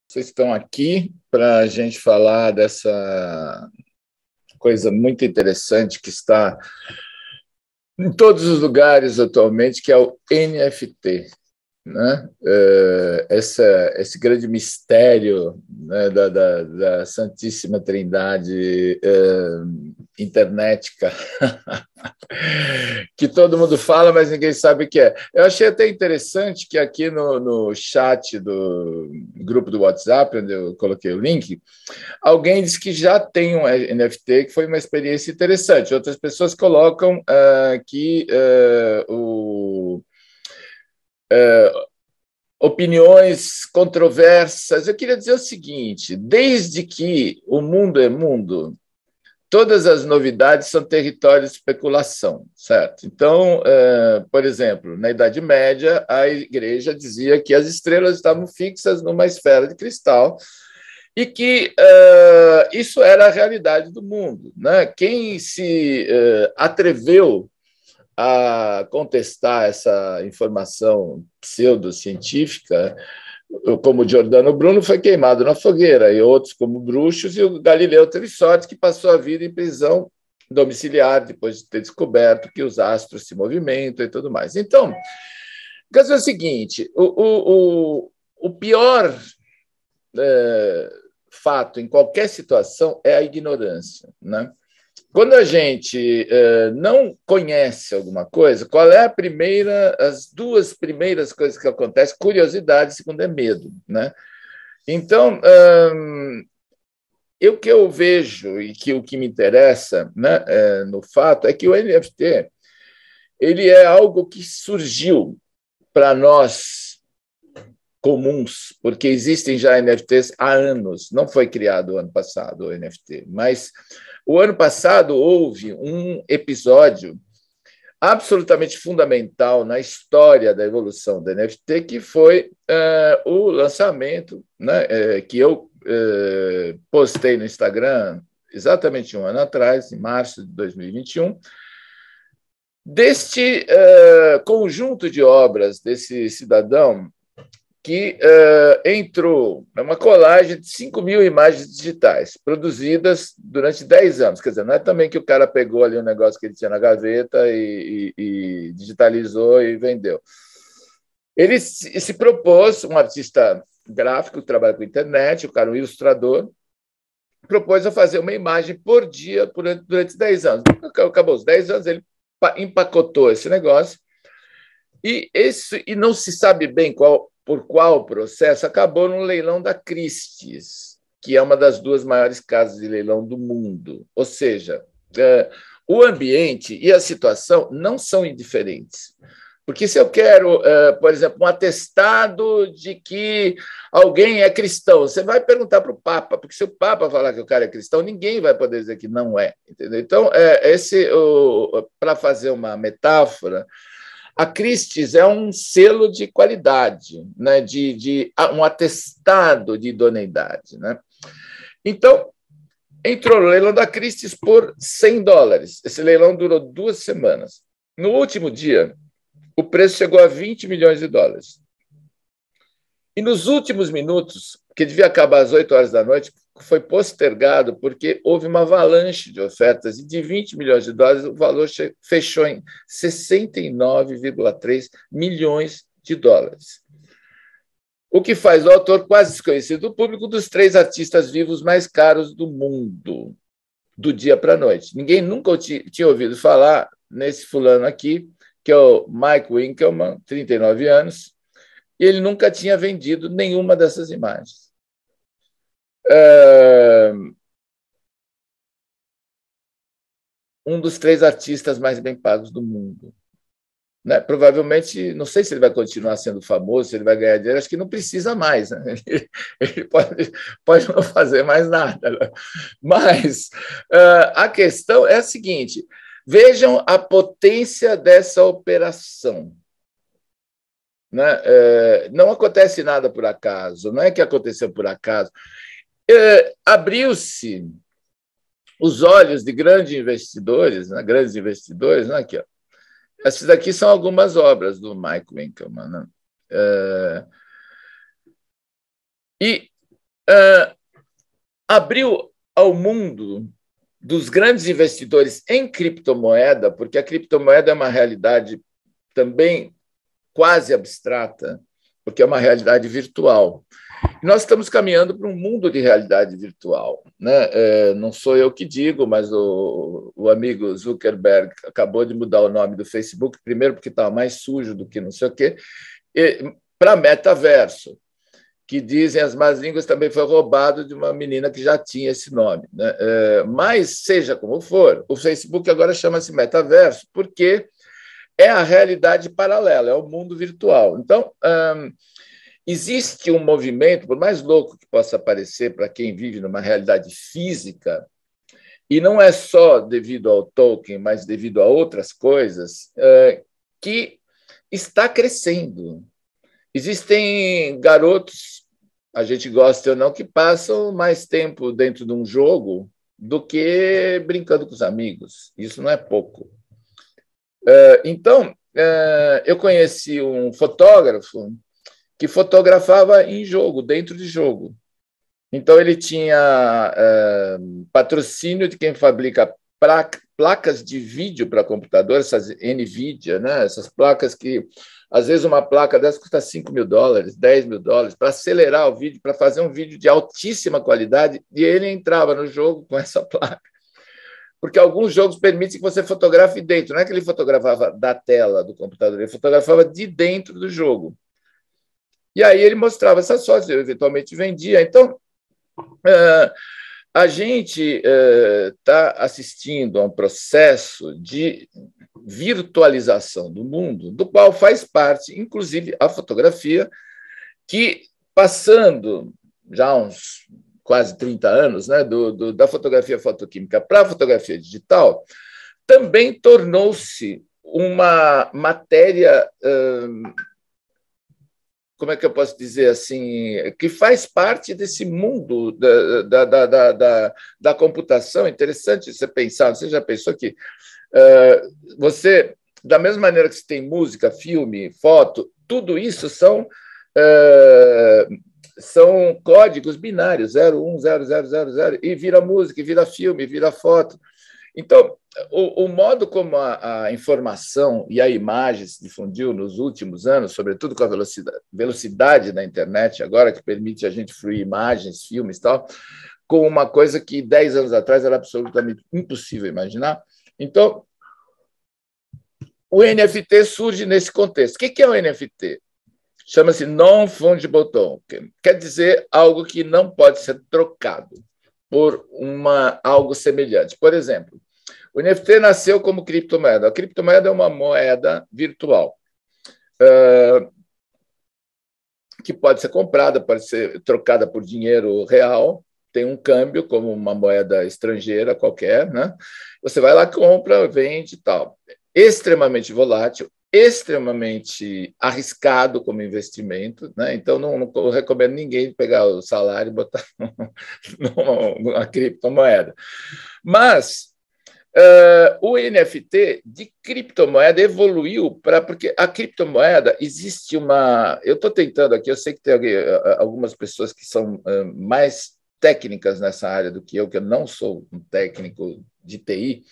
Vocês estão aqui para a gente falar dessa coisa muito interessante que está em todos os lugares atualmente, que é o NFT, né? Esse grande mistério, né, da Santíssima Trindade internética, que todo mundo fala, mas ninguém sabe o que é. Eu achei até interessante que aqui no chat do grupo do WhatsApp, onde eu coloquei o link, alguém disse que já tem um NFT, que foi uma experiência interessante. Outras pessoas colocam que opiniões controversas. Eu queria dizer o seguinte: desde que o mundo é mundo, todas as novidades são território de especulação, certo? Então, por exemplo, na Idade Média, a igreja dizia que as estrelas estavam fixas numa esfera de cristal e que isso era a realidade do mundo, né? Quem se atreveu a contestar essa informação pseudocientífica, como Giordano Bruno, foi queimado na fogueira, e outros como Bruxos, e o Galileu teve sorte, que passou a vida em prisão domiciliar, depois de ter descoberto que os astros se movimentam e tudo mais. Então, o caso é o seguinte: o pior fato em qualquer situação é a ignorância, né? Quando a gente não conhece alguma coisa, qual é as duas primeiras coisas que acontecem? Curiosidade, segundo é medo, né? Então, o que eu vejo e que o que me interessa, né, no fato é que o NFT ele é algo que surgiu para nós comuns, porque existem já NFTs há anos, não foi criado o ano passado o NFT, mas o ano passado houve um episódio absolutamente fundamental na história da evolução do NFT, que foi o lançamento, né, que eu postei no Instagram exatamente um ano atrás, em março de 2021, deste conjunto de obras desse cidadão que entrou numa colagem de 5.000 imagens digitais, produzidas durante 10 anos. Quer dizer, não é também que o cara pegou ali um negócio que ele tinha na gaveta e digitalizou e vendeu. Ele se propôs, um artista gráfico que trabalha com internet, o cara um ilustrador, propôs a fazer uma imagem por dia durante 10 anos. Acabou os 10 anos, ele empacotou esse negócio, e não se sabe bem por qual processo, acabou no leilão da Christie's, que é uma das duas maiores casas de leilão do mundo. Ou seja, o ambiente e a situação não são indiferentes. Porque se eu quero, por exemplo, um atestado de que alguém é cristão, você vai perguntar para o Papa, porque se o Papa falar que o cara é cristão, ninguém vai poder dizer que não é. Entendeu? Então, para fazer uma metáfora, a Christie's é um selo de qualidade, né, um atestado de idoneidade, né? Então, entrou no leilão da Christie's por $100. Esse leilão durou 2 semanas. No último dia, o preço chegou a $20 milhões. E nos últimos minutos, que devia acabar às 8 horas da noite, foi postergado porque houve uma avalanche de ofertas e de $20 milhões o valor fechou em 69,3 milhões de dólares. O que faz o autor quase desconhecido do público dos 3 artistas vivos mais caros do mundo, do dia para a noite. Ninguém nunca tinha ouvido falar nesse fulano aqui, que é o Mike Winkelmann, 39 anos, e ele nunca tinha vendido nenhuma dessas imagens. Um dos 3 artistas mais bem pagos do mundo. Né? Provavelmente, não sei se ele vai continuar sendo famoso, se ele vai ganhar dinheiro, acho que não precisa mais. Né? Ele pode não fazer mais nada. Né? Mas a questão é a seguinte: vejam a potência dessa operação. Né? Não acontece nada por acaso, não é que aconteceu por acaso. Abriu-se os olhos de grandes investidores, né? Aqui, ó. Essas daqui são algumas obras do Mike Winkelmann. Né? E abriu ao mundo dos grandes investidores em criptomoeda, porque a criptomoeda é uma realidade também quase abstrata, porque é uma realidade virtual. E nós estamos caminhando para um mundo de realidade virtual, né? Não sou eu que digo, mas o amigo Zuckerberg acabou de mudar o nome do Facebook, primeiro porque estava mais sujo do que não sei o quê, para metaverso, que dizem as más línguas também foi roubado de uma menina que já tinha esse nome, né? Mas, seja como for, o Facebook agora chama-se metaverso, porque é a realidade paralela, é o mundo virtual. Então, existe um movimento, por mais louco que possa parecer para quem vive numa realidade física, e não é só devido ao Tolkien, mas devido a outras coisas, que está crescendo. Existem garotos, a gente gosta ou não, que passam mais tempo dentro de um jogo do que brincando com os amigos. Isso não é pouco. Então, eu conheci um fotógrafo que fotografava em jogo, dentro de jogo. Então, ele tinha patrocínio de quem fabrica placas de vídeo para computador, essas NVIDIA, né? Essas placas que, às vezes, uma placa dessa custa $5.000, $10.000, para acelerar o vídeo, para fazer um vídeo de altíssima qualidade, e ele entrava no jogo com essa placa. Porque alguns jogos permitem que você fotografe dentro, não é que ele fotografava da tela do computador, ele fotografava de dentro do jogo. E aí ele mostrava essas fotos, eu eventualmente vendia. Então, a gente está assistindo a um processo de virtualização do mundo, do qual faz parte, inclusive, a fotografia, que, passando já uns quase 30 anos, né, da fotografia fotoquímica para a fotografia digital, também tornou-se uma matéria, como é que eu posso dizer assim, que faz parte desse mundo da computação. Interessante você pensar, você já pensou que você, da mesma maneira que você tem música, filme, foto, tudo isso são códigos binários, 0, 1, 0, 0, 0, 0, e vira música, e vira filme, vira foto. Então, o modo como a informação e a imagem se difundiu nos últimos anos, sobretudo com a velocidade da internet, agora que permite a gente fruir imagens, filmes e tal, com uma coisa que 10 anos atrás era absolutamente impossível imaginar. Então, o NFT surge nesse contexto. O que é o NFT? Chama-se Non-Fungible Token, quer dizer algo que não pode ser trocado por algo semelhante. Por exemplo, o NFT nasceu como criptomoeda. A criptomoeda é uma moeda virtual que pode ser comprada, pode ser trocada por dinheiro real, tem um câmbio como uma moeda estrangeira qualquer, né? Você vai lá, compra, vende e tal. Extremamente volátil, extremamente arriscado como investimento, né? Então, não recomendo ninguém pegar o salário e botar numa criptomoeda. Mas o NFT de criptomoeda evoluiu porque a criptomoeda existe uma... Eu estou tentando aqui, eu sei que tem algumas pessoas que são mais técnicas nessa área do que eu não sou um técnico de TI,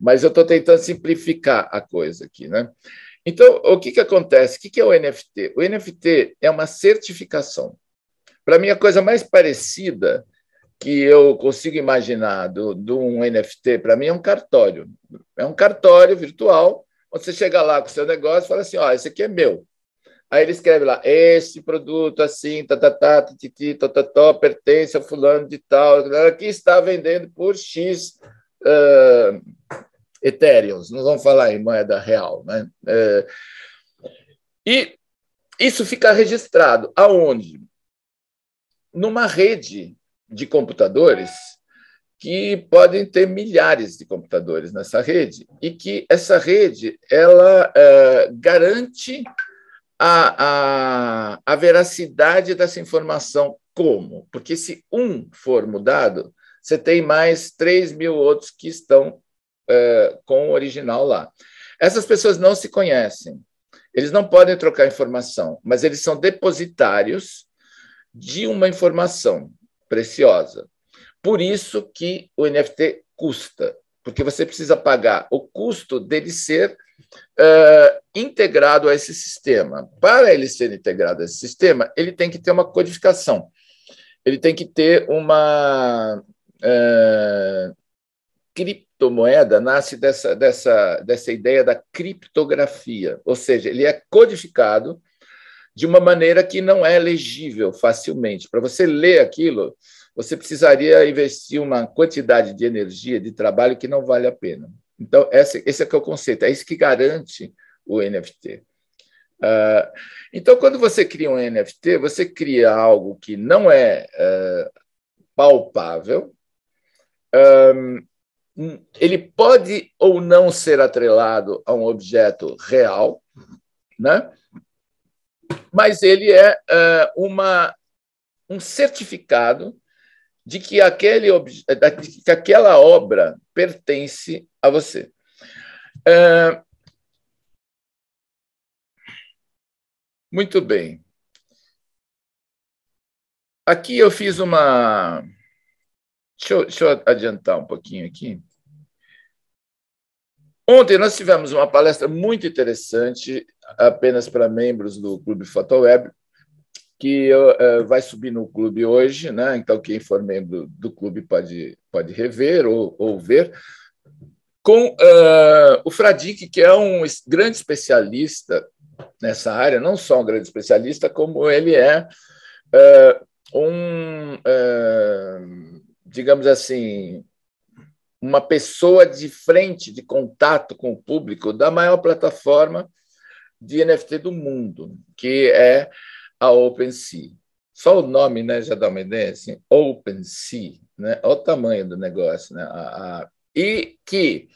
mas eu estou tentando simplificar a coisa aqui, né? Então, o que acontece? O que é o NFT? O NFT é uma certificação. Para mim, a coisa mais parecida que eu consigo imaginar de um NFT, para mim, é um cartório. É um cartório virtual, onde você chega lá com o seu negócio e fala assim, esse aqui é meu. Aí ele escreve lá, esse produto assim, pertence a fulano de tal, que está vendendo por X Ethereums, não vamos falar em moeda real, né? E isso fica registrado aonde? Numa rede de computadores que podem ter milhares de computadores nessa rede e que essa rede ela garante a veracidade dessa informação. Como? Porque se um for mudado, você tem mais 3.000 outros que estão com o original lá. Essas pessoas não se conhecem, eles não podem trocar informação, mas eles são depositários de uma informação. preciosa. Por isso que o NFT custa, porque você precisa pagar o custo dele ser integrado a esse sistema. Para ele ser integrado a esse sistema, ele tem que ter uma codificação, ele tem que ter uma criptomoeda, nasce dessa ideia da criptografia, ou seja, ele é codificado de uma maneira que não é legível facilmente. Para você ler aquilo, você precisaria investir uma quantidade de energia, de trabalho que não vale a pena. Então, esse é que é o conceito, é isso que garante o NFT. Então, quando você cria um NFT, você cria algo que não é palpável, ele pode ou não ser atrelado a um objeto real, né? Mas ele é um certificado de que aquela obra pertence a você. Muito bem. Aqui eu fiz uma... Deixa eu adiantar um pouquinho aqui. Ontem nós tivemos uma palestra muito interessante, apenas para membros do Clube Photoweb, que vai subir no clube hoje, né? Então, quem for membro do clube pode rever ou ver, com o Fradique, que é um grande especialista nessa área, não só um grande especialista, como ele é digamos assim, uma pessoa de frente, de contato com o público da maior plataforma de NFT do mundo, que é a OpenSea. Só o nome, né, já dá uma ideia, assim, OpenSea, né? Olha o tamanho do negócio, né? E que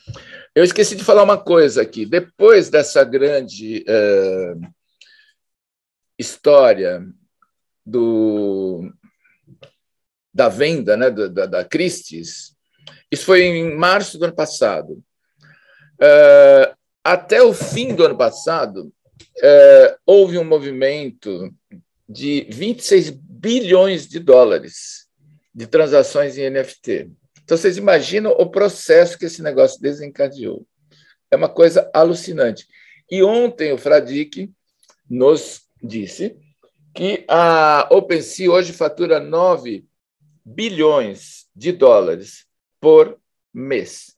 eu esqueci de falar uma coisa aqui. Depois dessa grande história da venda, né, da Christie's, isso foi em março do ano passado. Até o fim do ano passado, houve um movimento de 26 bilhões de dólares de transações em NFT. Então, vocês imaginam o processo que esse negócio desencadeou. É uma coisa alucinante. E ontem o Fradique nos disse que a OpenSea hoje fatura 9 bilhões de dólares por mês.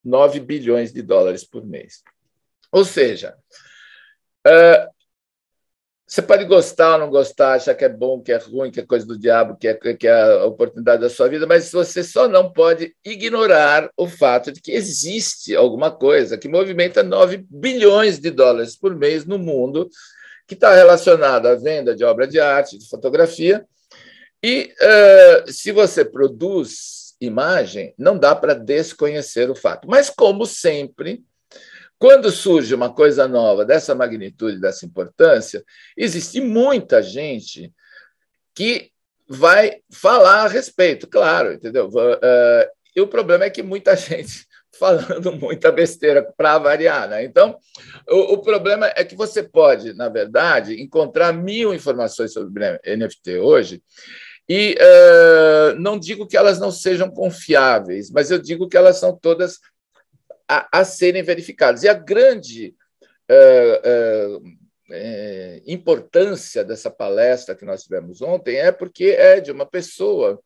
9 bilhões de dólares por mês. Ou seja, você pode gostar ou não gostar, achar que é bom, que é ruim, que é coisa do diabo, que é a oportunidade da sua vida, mas você só não pode ignorar o fato de que existe alguma coisa que movimenta 9 bilhões de dólares por mês no mundo, que está relacionada à venda de obra de arte, de fotografia. E se você produz imagem, não dá para desconhecer o fato. Mas, como sempre, quando surge uma coisa nova dessa magnitude, dessa importância, existe muita gente que vai falar a respeito, claro, entendeu? E o problema é que muita gente falando muita besteira para variar, né? Então, o problema é que você pode, na verdade, encontrar 1000 informações sobre NFT hoje, e não digo que elas não sejam confiáveis, mas eu digo que elas são todas a serem verificadas. E a grande importância dessa palestra que nós tivemos ontem é porque é de uma pessoa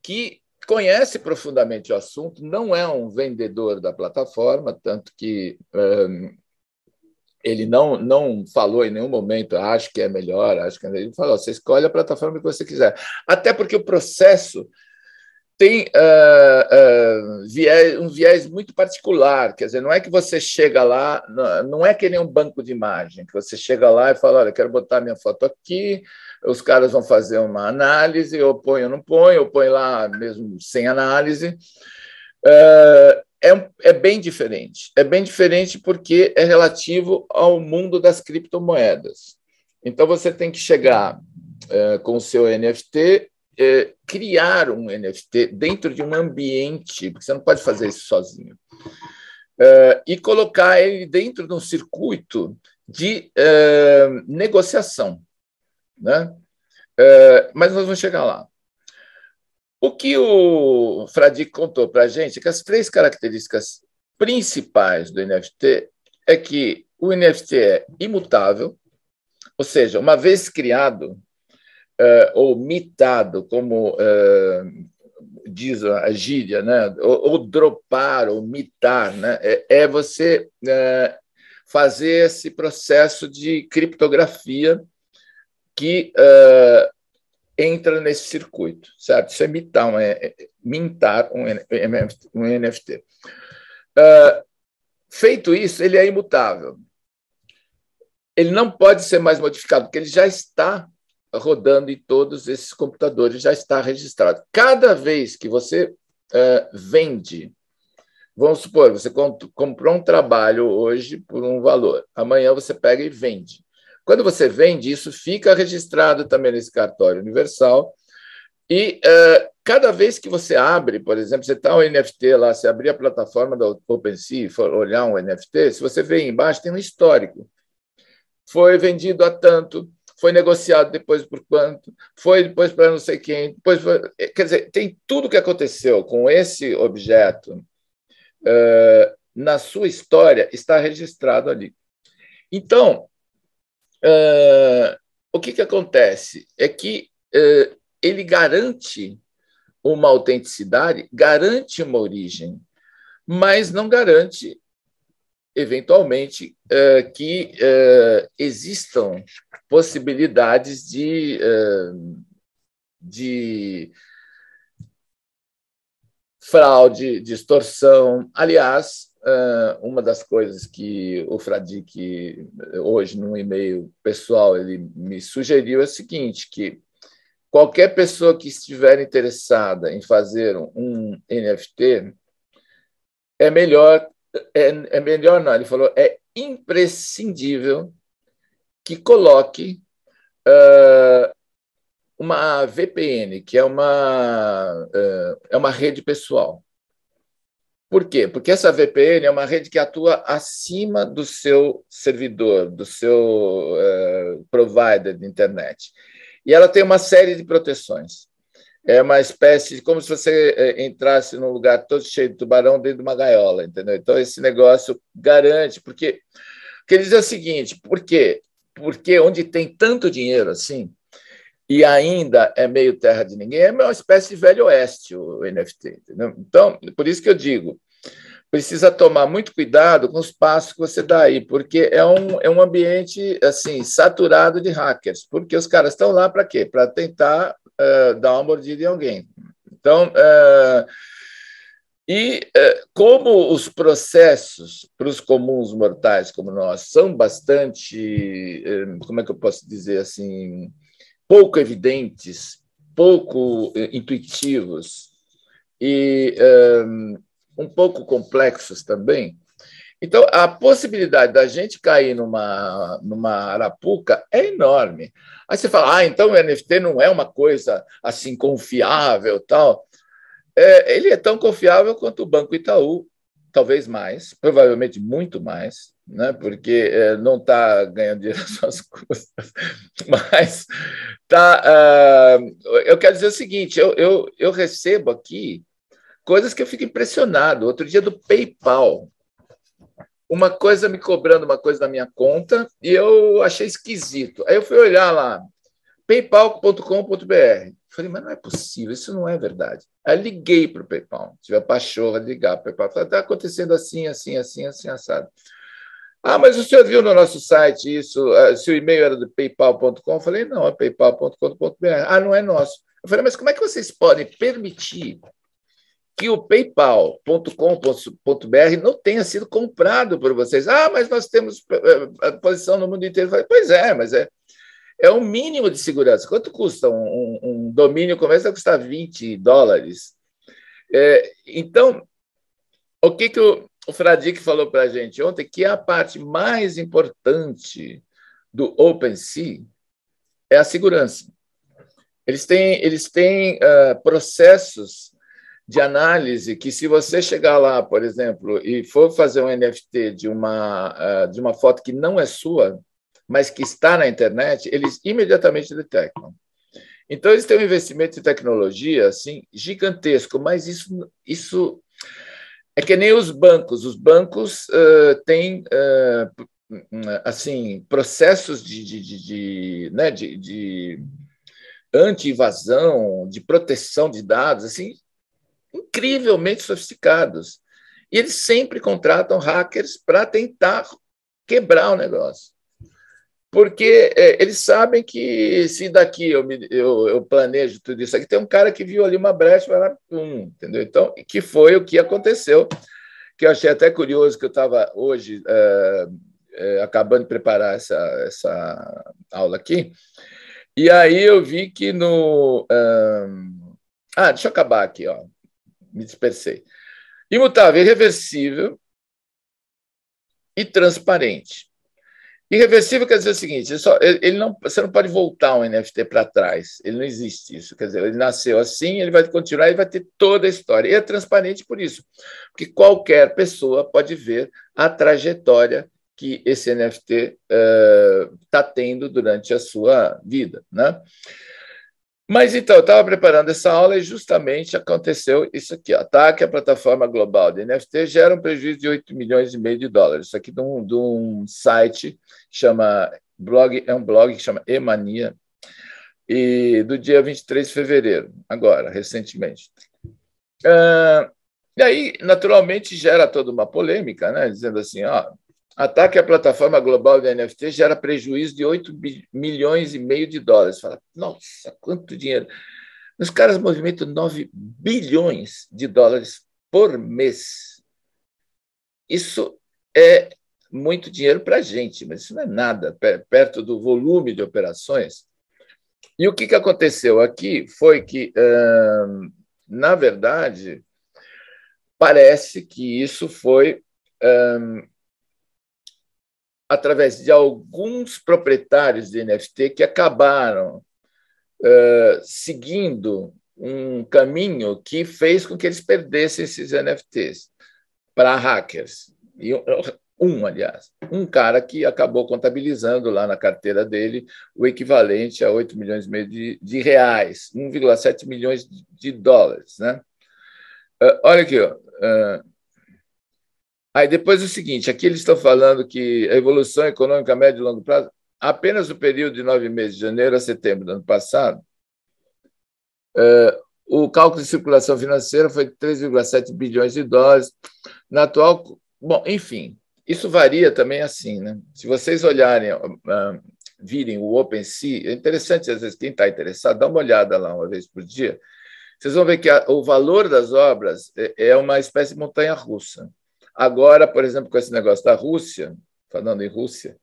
que conhece profundamente o assunto, não é um vendedor da plataforma, tanto que ele não falou em nenhum momento, acho que é melhor, acho que é melhor. Ele falou, você escolhe a plataforma que você quiser. Até porque o processo tem um viés muito particular, quer dizer, não é que você chega lá, não é que nem um banco de imagem, que você chega lá e fala, olha, quero botar minha foto aqui, os caras vão fazer uma análise, eu ponho ou não ponho, eu ponho lá mesmo sem análise. É bem diferente. É bem diferente porque é relativo ao mundo das criptomoedas. Então, você tem que chegar com o seu NFT, criar um NFT dentro de um ambiente, porque você não pode fazer isso sozinho, e colocar ele dentro de um circuito de negociação, né? Mas nós vamos chegar lá. O que o Fradique contou para a gente é que as três características principais do NFT é que o NFT é imutável, ou seja, uma vez criado ou mitado, como diz a gíria, né? ou dropar, ou mitar, né? é você fazer esse processo de criptografia que entra nesse circuito, certo? Isso é mintar um NFT. Feito isso, ele é imutável. Ele não pode ser mais modificado, porque ele já está rodando em todos esses computadores, já está registrado. Cada vez que você vende, vamos supor, você comprou um trabalho hoje por um valor, amanhã você pega e vende. Quando você vende, isso fica registrado também nesse cartório universal, e cada vez que você abre, por exemplo, você está um NFT lá, você abrir a plataforma da OpenSea e for olhar um NFT, se você vê embaixo, tem um histórico. Foi vendido a tanto, foi negociado depois por quanto, foi depois para não sei quem. Quer dizer, tem tudo que aconteceu com esse objeto na sua história está registrado ali. Então, o que acontece? É que ele garante uma autenticidade, garante uma origem, mas não garante, eventualmente, que existam possibilidades de fraude, distorção. Aliás, uma das coisas que o Fradique, hoje, num e-mail pessoal, ele me sugeriu é o seguinte, que qualquer pessoa que estiver interessada em fazer um NFT, é melhor não, ele falou, é imprescindível que coloque uma VPN, que é uma rede pessoal. Por quê? Porque essa VPN é uma rede que atua acima do seu servidor, do seu provider de internet. E ela tem uma série de proteções. É uma espécie de como se você entrasse num lugar todo cheio de tubarão dentro de uma gaiola, entendeu? Então, esse negócio garante, porque ele diz o seguinte, por quê? Porque onde tem tanto dinheiro assim, e ainda é meio terra de ninguém, é uma espécie de velho oeste o NFT, entendeu? Então, por isso que eu digo, precisa tomar muito cuidado com os passos que você dá aí, porque é um ambiente assim saturado de hackers, porque os caras estão lá para quê? Para tentar dar uma mordida em alguém. Então, como os processos para os comuns mortais como nós são bastante, como é que eu posso dizer assim, pouco evidentes, pouco intuitivos e um pouco complexos também. Então, a possibilidade da gente cair numa arapuca é enorme. Aí você fala, então o NFT não é uma coisa assim confiável, tal. Ele é tão confiável quanto o Banco Itaú, talvez mais, provavelmente muito mais, né? Porque não está ganhando dinheiro às suas custas. Mas eu quero dizer o seguinte: eu recebo aqui coisas que eu fico impressionado. Outro dia, do PayPal, uma coisa me cobrando uma coisa na minha conta e eu achei esquisito. Aí eu fui olhar lá, paypal.com.br. Falei, mas não é possível, isso não é verdade. Aí liguei para o PayPal, tive a pachorra de ligar para o PayPal. Falei, está acontecendo assim, assim, assim, assim, assado. Ah, mas o senhor viu no nosso site isso, se o e-mail era do paypal.com? Eu falei, não, é paypal.com.br. Ah, não é nosso. Eu falei, mas como é que vocês podem permitir que o paypal.com.br não tenha sido comprado por vocês? Ah, mas nós temos posição no mundo inteiro. Eu falei, pois é, mas é um mínimo de segurança. Quanto custa um domínio? Começa a custar $20. Então, o que o Fradique falou para a gente ontem, que a parte mais importante do OpenSea é a segurança. Eles têm processos de análise que, se você chegar lá, por exemplo, e for fazer um NFT de uma foto que não é sua, mas que está na internet, eles imediatamente detectam. Então, eles têm um investimento em tecnologia assim, gigantesco, mas isso é que nem os bancos. Os bancos têm assim, processos né, de anti-invasão, de proteção de dados, assim, incrivelmente sofisticados. E eles sempre contratam hackers para tentar quebrar o negócio. Porque eles sabem que se daqui eu planejo tudo isso aqui, tem um cara que viu ali uma brecha, vai lá, entendeu? Então, que foi o que aconteceu, que eu achei até curioso, que eu estava hoje acabando de preparar essa aula aqui, e aí eu vi que no... deixa eu acabar aqui, ó, me dispersei. Imutável, irreversível e transparente. Irreversível quer dizer o seguinte: você não pode voltar um NFT para trás, ele não existe isso. Quer dizer, ele nasceu assim, ele vai continuar e vai ter toda a história. E é transparente por isso, porque qualquer pessoa pode ver a trajetória que esse NFT está tendo durante a sua vida, né? Mas então, eu estava preparando essa aula e justamente aconteceu isso aqui: ataque à plataforma global de NFT gera um prejuízo de 8 milhões e meio de dólares. Isso aqui de um site que chama é um blog que chama Emania, e do dia 23 de fevereiro, agora, recentemente. E aí, naturalmente, gera toda uma polêmica, né? Dizendo assim, ataque à plataforma global de NFT gera prejuízo de 8 milhões e meio de dólares. Fala, nossa, quanto dinheiro. Os caras movimentam 9 bilhões de dólares por mês. Isso é muito dinheiro para a gente, mas isso não é nada, perto do volume de operações. E o que aconteceu aqui foi que, na verdade, parece que isso foi através de alguns proprietários de NFT que acabaram seguindo um caminho que fez com que eles perdessem esses NFTs para hackers. E aliás, um cara que acabou contabilizando lá na carteira dele o equivalente a 8 milhões e meio de reais, 1,7 milhões de dólares, né? Olha aqui, ó. Aí depois o seguinte, aqui eles estão falando que a evolução econômica a médio e longo prazo, apenas no período de 9 meses, de janeiro a setembro do ano passado, o cálculo de circulação financeira foi de 3,7 bilhões de dólares. Na atual... Bom, enfim, isso varia também assim, né? Se vocês olharem, virem o OpenSea, é interessante, às vezes, quem está interessado, dá uma olhada lá uma vez por dia, vocês vão ver que o valor das obras é uma espécie de montanha-russa. Agora, por exemplo, com esse negócio da Rússia, falando em Rússia,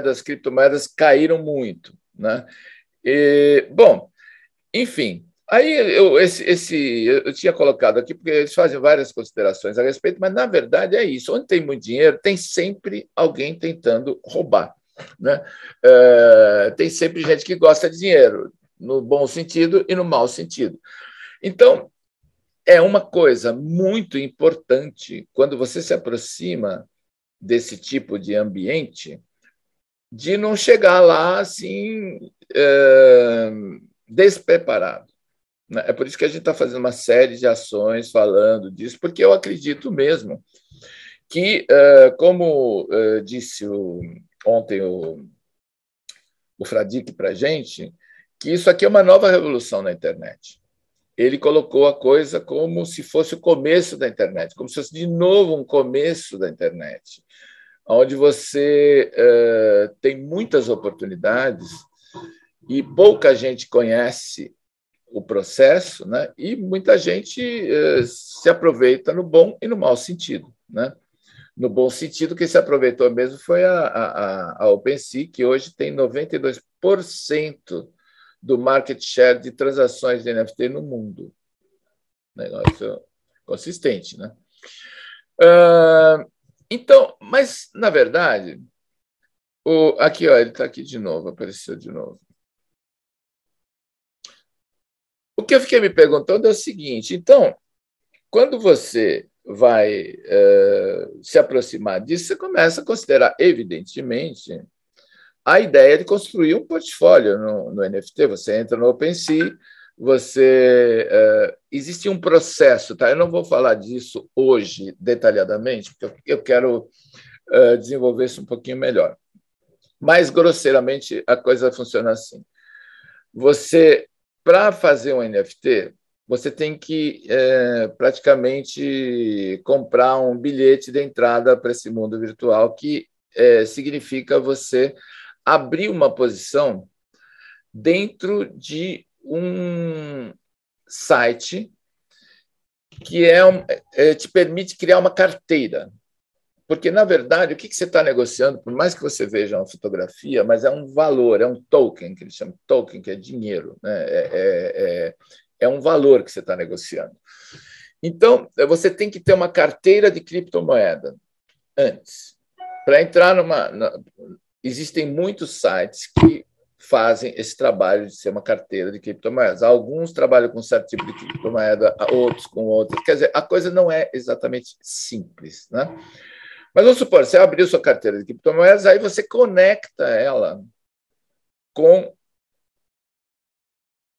as criptomoedas caíram muito, né? Bom, enfim, aí eu tinha colocado aqui porque eles fazem várias considerações a respeito, mas na verdade é isso: onde tem muito dinheiro, tem sempre alguém tentando roubar, né? Tem sempre gente que gosta de dinheiro, no bom sentido e no mau sentido. Então, é uma coisa muito importante, quando você se aproxima desse tipo de ambiente, de não chegar lá assim, despreparado. É por isso que a gente está fazendo uma série de ações falando disso, porque eu acredito mesmo que, como disse ontem o Fradique para a gente, que isso aqui é uma nova revolução na internet. Ele colocou a coisa como se fosse o começo da internet, como se fosse de novo um começo da internet, onde você tem muitas oportunidades e pouca gente conhece o processo, né? E muita gente se aproveita no bom e no mau sentido, né? No bom sentido, quem se aproveitou mesmo foi a OpenSea, que hoje tem 92% do market share de transações de NFT no mundo. Negócio consistente, né? Então, mas, na verdade, aqui, ó, ele está aqui de novo, apareceu de novo. O que eu fiquei me perguntando é o seguinte: então, quando você vai se aproximar disso, você começa a considerar, evidentemente, a ideia é de construir um portfólio no NFT. Você entra no OpenSea, existe um processo, tá? Eu não vou falar disso hoje detalhadamente, porque eu quero desenvolver isso um pouquinho melhor. Mas, grosseiramente, a coisa funciona assim. Para fazer um NFT, você tem que praticamente comprar um bilhete de entrada para esse mundo virtual, que significa você abrir uma posição dentro de um site que te permite criar uma carteira. Porque, na verdade, o que você está negociando, por mais que você veja uma fotografia, mas é um valor, é um token, que eles chamam de token, que é dinheiro, né? É um valor que você está negociando. Então, você tem que ter uma carteira de criptomoeda antes. Para entrar existem muitos sites que fazem esse trabalho de ser uma carteira de criptomoedas. Alguns trabalham com certo tipo de criptomoeda, outros com outros. Quer dizer, a coisa não é exatamente simples, né? Mas vamos supor, você abriu sua carteira de criptomoedas, aí você conecta ela com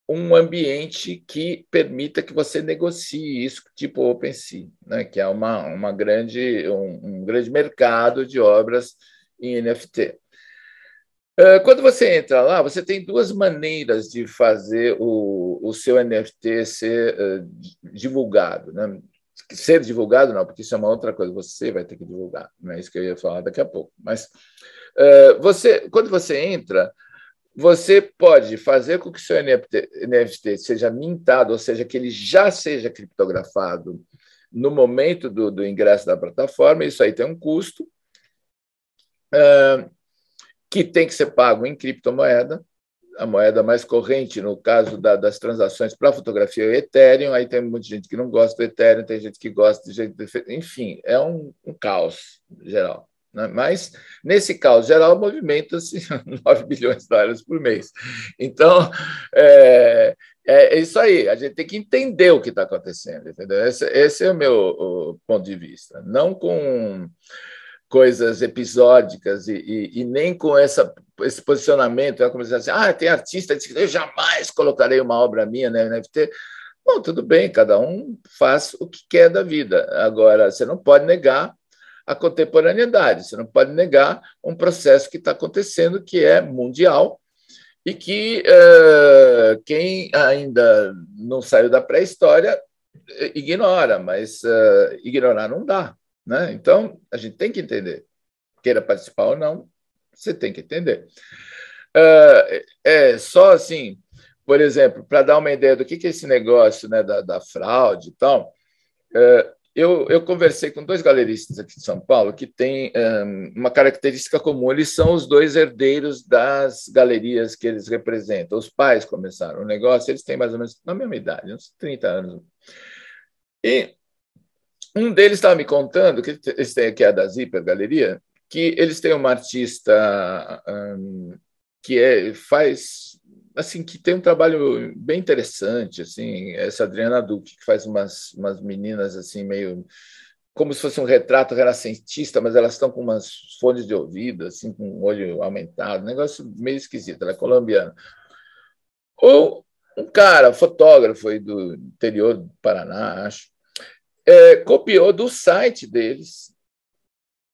um ambiente que permita que você negocie isso, tipo OpenSea, né? Que é um grande mercado de obras em NFT. Quando você entra lá, você tem duas maneiras de fazer o seu NFT ser divulgado, né? Ser divulgado, não, porque isso é uma outra coisa, você vai ter que divulgar, não é isso que eu ia falar daqui a pouco. Mas quando você entra, você pode fazer com que o seu NFT seja mintado, ou seja, que ele já seja criptografado no momento do ingresso da plataforma. Isso aí tem um custo que tem que ser pago em criptomoeda. A moeda mais corrente, no caso das transações para fotografia, é o Ethereum. Aí tem muita gente que não gosta do Ethereum, tem gente que gosta de gente... Enfim, é um caos geral. Né? Mas, nesse caos geral, movimenta-se 9 bilhões de dólares por mês. Então, é isso aí. A gente tem que entender o que está acontecendo. Entendeu? Esse é o meu ponto de vista. Não com coisas episódicas e nem com esse posicionamento, como dizer assim, tem artista que eu jamais colocarei uma obra minha na NFT. Bom, tudo bem, cada um faz o que quer da vida. Agora, você não pode negar a contemporaneidade, você não pode negar um processo que está acontecendo, que é mundial, e que quem ainda não saiu da pré-história ignora, mas ignorar não dá. Né? Então, a gente tem que entender. Queira participar ou não, você tem que entender. Só assim, por exemplo, para dar uma ideia do que é esse negócio, né, da fraude e tal, eu conversei com dois galeristas aqui de São Paulo que têm uma característica comum. Eles são os dois herdeiros das galerias que eles representam. Os pais começaram o negócio, eles têm mais ou menos na mesma idade, uns 30 anos. E um deles estava me contando que eles têm aqui a da Zipper Galeria, que eles têm uma artista faz assim, que tem um trabalho bem interessante, assim, essa Adriana Duque, que faz umas meninas assim meio como se fosse um retrato renascentista, mas elas estão com umas fones de ouvido, assim, com o olho aumentado, um negócio meio esquisito. Ela é colombiana. Ou um cara, fotógrafo aí do interior do Paraná, acho, copiou do site deles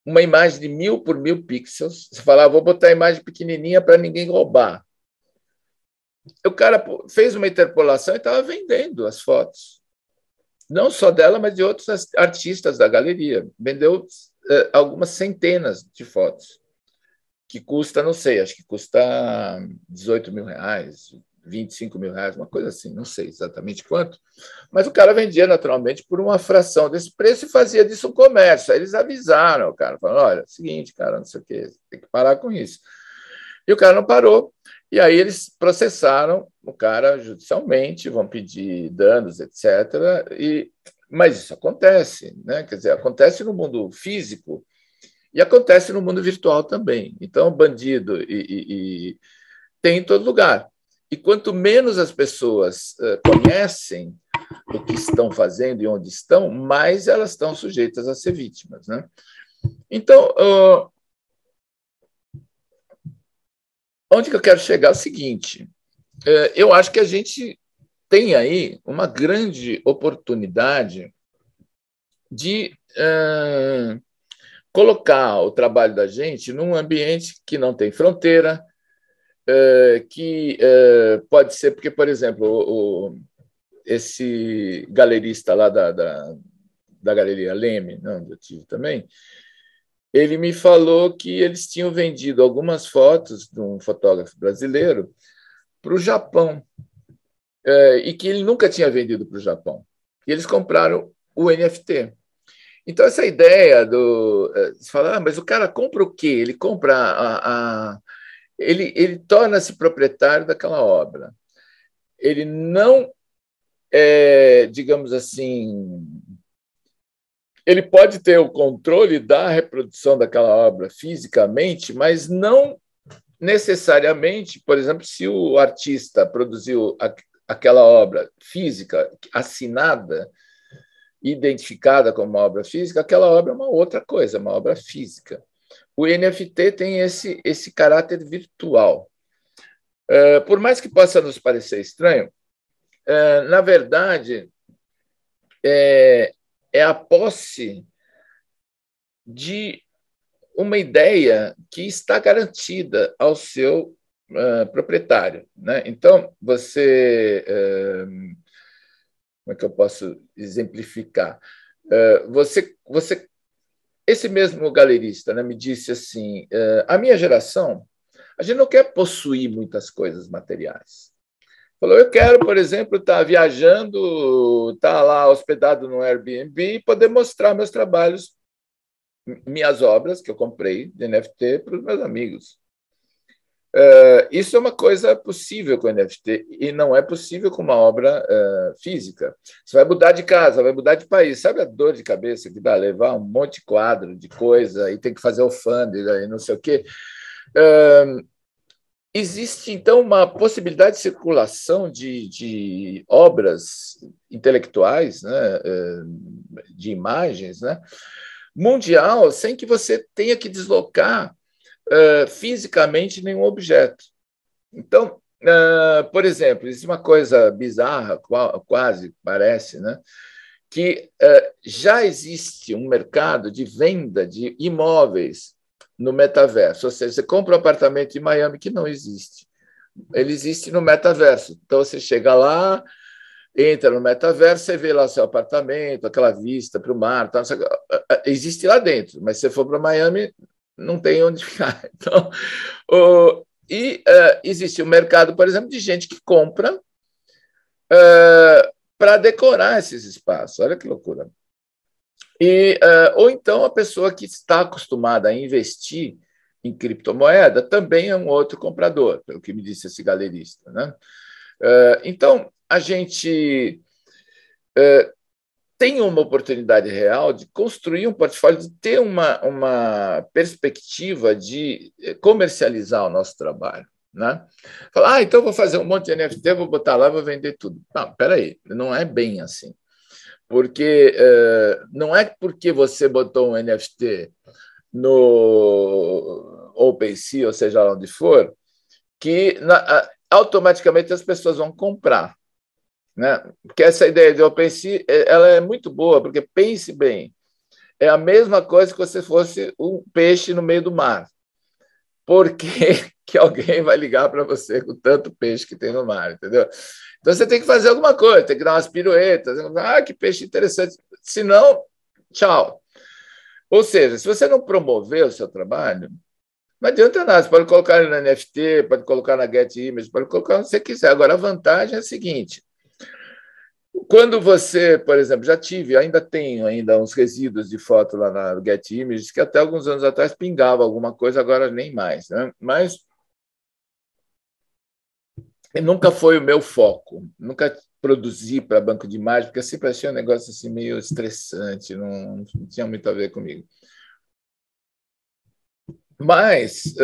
uma imagem de 1000 por 1000 pixels. Você fala, vou botar a imagem pequenininha para ninguém roubar. O cara fez uma interpolação e estava vendendo as fotos. Não só dela, mas de outros artistas da galeria. Vendeu algumas centenas de fotos, que custa, não sei, acho que custa 18 mil reais, 25 mil reais, uma coisa assim, não sei exatamente quanto, mas o cara vendia naturalmente por uma fração desse preço e fazia disso um comércio. Aí eles avisaram o cara, falaram, olha, seguinte, cara, não sei o quê, tem que parar com isso. E o cara não parou, e aí eles processaram o cara judicialmente, vão pedir danos, etc. Mas isso acontece, né? Quer dizer, acontece no mundo físico e acontece no mundo virtual também. Então, bandido tem em todo lugar. E quanto menos as pessoas conhecem o que estão fazendo e onde estão, mais elas estão sujeitas a ser vítimas. Né? Então, onde que eu quero chegar é o seguinte, eu acho que a gente tem aí uma grande oportunidade de colocar o trabalho da gente num ambiente que não tem fronteira, que pode ser, porque, por exemplo, esse galerista lá da Galeria Leme, não, eu tive também, ele me falou que eles tinham vendido algumas fotos de um fotógrafo brasileiro para o Japão, e que ele nunca tinha vendido para o Japão. E eles compraram o NFT. Então, essa ideia do. Você fala, mas o cara compra o quê? Ele compra ele torna-se proprietário daquela obra. Ele não digamos assim, ele pode ter o controle da reprodução daquela obra fisicamente, mas não necessariamente, por exemplo, se o artista produziu aquela obra física assinada, identificada como uma obra física, aquela obra é uma outra coisa, uma obra física. O NFT tem esse caráter virtual. Por mais que possa nos parecer estranho, na verdade, é a posse de uma ideia que está garantida ao seu proprietário, né? Então, você... como é que eu posso exemplificar? Esse mesmo galerista, né, me disse assim, a minha geração, a gente não quer possuir muitas coisas materiais. Falou, eu quero, por exemplo, estar viajando, estar lá hospedado no Airbnb e poder mostrar meus trabalhos, minhas obras que eu comprei de NFT para os meus amigos. Isso é uma coisa possível com o NFT e não é possível com uma obra física. Você vai mudar de casa, vai mudar de país. Sabe a dor de cabeça que dá levar um monte de quadro, de coisa, e tem que fazer alfândega e não sei o quê? Existe, então, uma possibilidade de circulação de obras intelectuais, né, de imagens, né, mundial, sem que você tenha que deslocar fisicamente nenhum objeto. Então, por exemplo, existe uma coisa bizarra, quase parece, né, que já existe um mercado de venda de imóveis no metaverso, ou seja, você compra um apartamento em Miami que não existe. Ele existe no metaverso. Então, você chega lá, entra no metaverso, você vê lá o seu apartamento, aquela vista para o mar, tá, existe lá dentro, mas se você for para Miami, não tem onde ficar. Então, existe um mercado, por exemplo, de gente que compra para decorar esses espaços. Olha que loucura. Ou então a pessoa que está acostumada a investir em criptomoeda também é um outro comprador, pelo que me disse esse galerista, né? Então, a gente tem uma oportunidade real de construir um portfólio, de ter uma perspectiva de comercializar o nosso trabalho, né? Falar, então vou fazer um monte de NFT, vou botar lá, vou vender tudo. Não, peraí, não é bem assim. Porque não é porque você botou um NFT no OpenSea, ou seja lá onde for, que automaticamente as pessoas vão comprar, né? Porque essa ideia de OpenSea ela é muito boa, porque pense bem, é a mesma coisa que você fosse um peixe no meio do mar. Por que alguém vai ligar para você com tanto peixe que tem no mar, entendeu? Então você tem que fazer alguma coisa, tem que dar umas piruetas. Que peixe interessante. Se não, tchau. Ou seja, se você não promover o seu trabalho, não adianta nada. Você pode colocar ele na NFT, pode colocar na Get Image, pode colocar onde você quiser. Agora, a vantagem é a seguinte: quando você, por exemplo, já tive, ainda tenho uns resíduos de foto lá na Get Images, que até alguns anos atrás pingava alguma coisa, agora nem mais, né? Mas nunca foi o meu foco, nunca produzi para banco de imagem, porque eu sempre achei um negócio assim meio estressante, não tinha muito a ver comigo. Mas,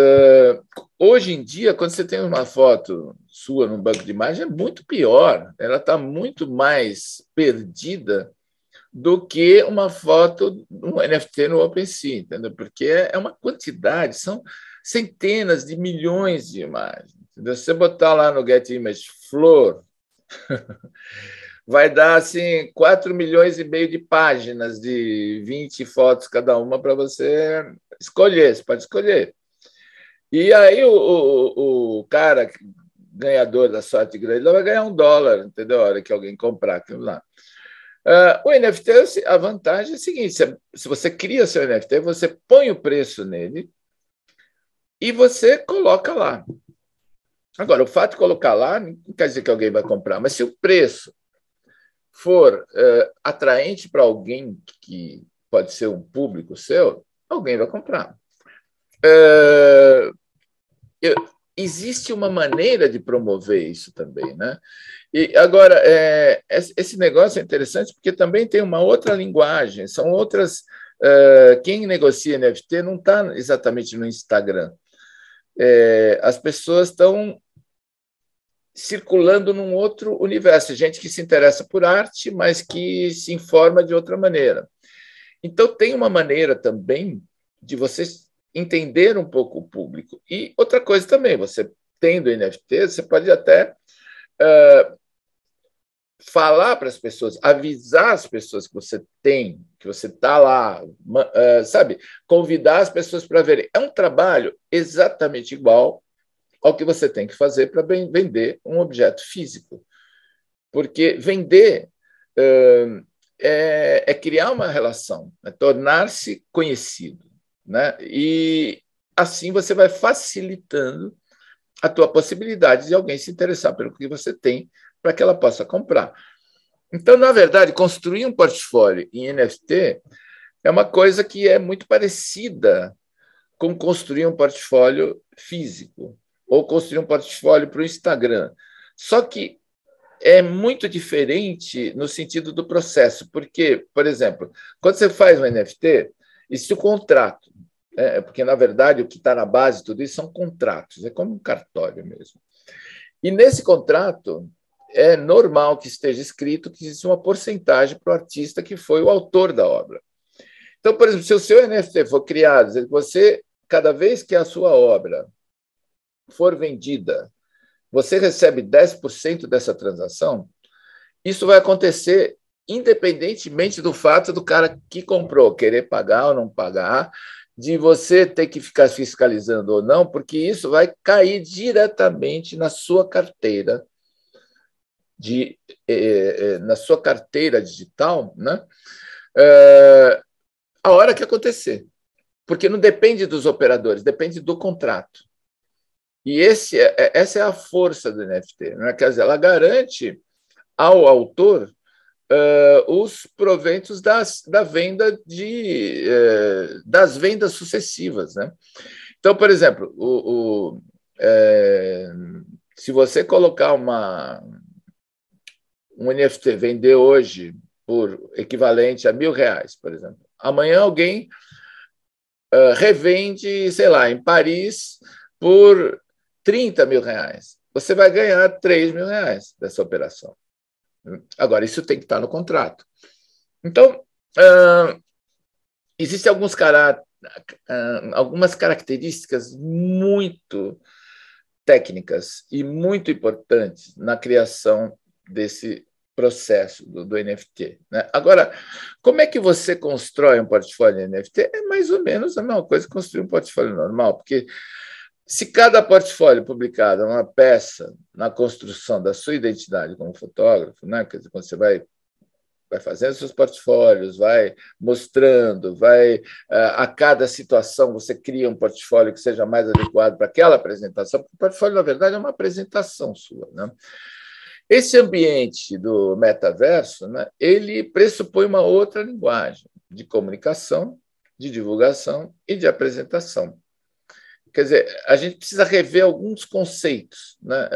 hoje em dia, quando você tem uma foto sua no banco de imagem, é muito pior, ela está muito mais perdida do que uma foto, um NFT no OpenSea, entendeu? Porque é uma quantidade, centenas de milhões de imagens. Entendeu? Se você botar lá no Get Image flor, vai dar assim 4 milhões e meio de páginas de 20 fotos cada uma para você escolher, você pode escolher. E aí o cara ganhador da sorte grande vai ganhar $1, entendeu? A hora que alguém comprar aquilo lá. O NFT, a vantagem é a seguinte: se você cria seu NFT, você põe o preço nele e você coloca lá. Agora, o fato de colocar lá não quer dizer que alguém vai comprar, mas se o preço for atraente para alguém que pode ser um público seu, alguém vai comprar. Existe uma maneira de promover isso também, né? E agora, esse negócio é interessante porque também tem uma outra linguagem, são outras. Quem negocia NFT não está exatamente no Instagram. As pessoas estão circulando num outro universo, gente que se interessa por arte, mas que se informa de outra maneira. Então, tem uma maneira também de vocês entender um pouco o público. E outra coisa também, você tendo NFT, você pode até falar para as pessoas, avisar as pessoas que você tem, que você está lá, sabe? Convidar as pessoas para verem. É um trabalho exatamente igual ao que você tem que fazer para vender um objeto físico. Porque vender é criar uma relação, é tornar-se conhecido, né? E assim você vai facilitando a tua possibilidade de alguém se interessar pelo que você tem para que ela possa comprar. Então, na verdade, construir um portfólio em NFT é uma coisa que é muito parecida com construir um portfólio físico ou construir um portfólio para o Instagram. Só que é muito diferente no sentido do processo, porque, por exemplo, quando você faz um NFT, existe o contrato, porque, na verdade, o que está na base de tudo isso são contratos, é como um cartório mesmo. E nesse contrato, é normal que esteja escrito que existe uma porcentagem para o artista que foi o autor da obra. Então, por exemplo, se o seu NFT for criado, você, cada vez que a sua obra for vendida, você recebe 10% dessa transação, isso vai acontecer independentemente do fato do cara que comprou querer pagar ou não pagar, de você ter que ficar fiscalizando ou não, porque isso vai cair diretamente na sua carteira, na sua carteira digital, né? A hora que acontecer. Porque não depende dos operadores, depende do contrato. E essa é a força do NFT, né? Quer dizer, ela garante ao autor os proventos da venda das vendas sucessivas, né? Então, por exemplo, se você colocar um NFT, vender hoje por equivalente a R$1.000, por exemplo, amanhã alguém revende, sei lá, em Paris por R$30.000. Você vai ganhar R$3.000 dessa operação. Agora, isso tem que estar no contrato. Então, existem algumas características muito técnicas e muito importantes na criação desse processo do NFT, né? Agora, como é que você constrói um portfólio NFT? É mais ou menos a mesma coisa que construir um portfólio normal, porque se cada portfólio publicado é uma peça na construção da sua identidade como fotógrafo, né? Quer dizer, quando você vai fazendo seus portfólios, vai mostrando, a cada situação você cria um portfólio que seja mais adequado para aquela apresentação, porque o portfólio, na verdade, é uma apresentação sua, né? Esse ambiente do metaverso, né, ele pressupõe uma outra linguagem de comunicação, de divulgação e de apresentação. Quer dizer, a gente precisa rever alguns conceitos, né?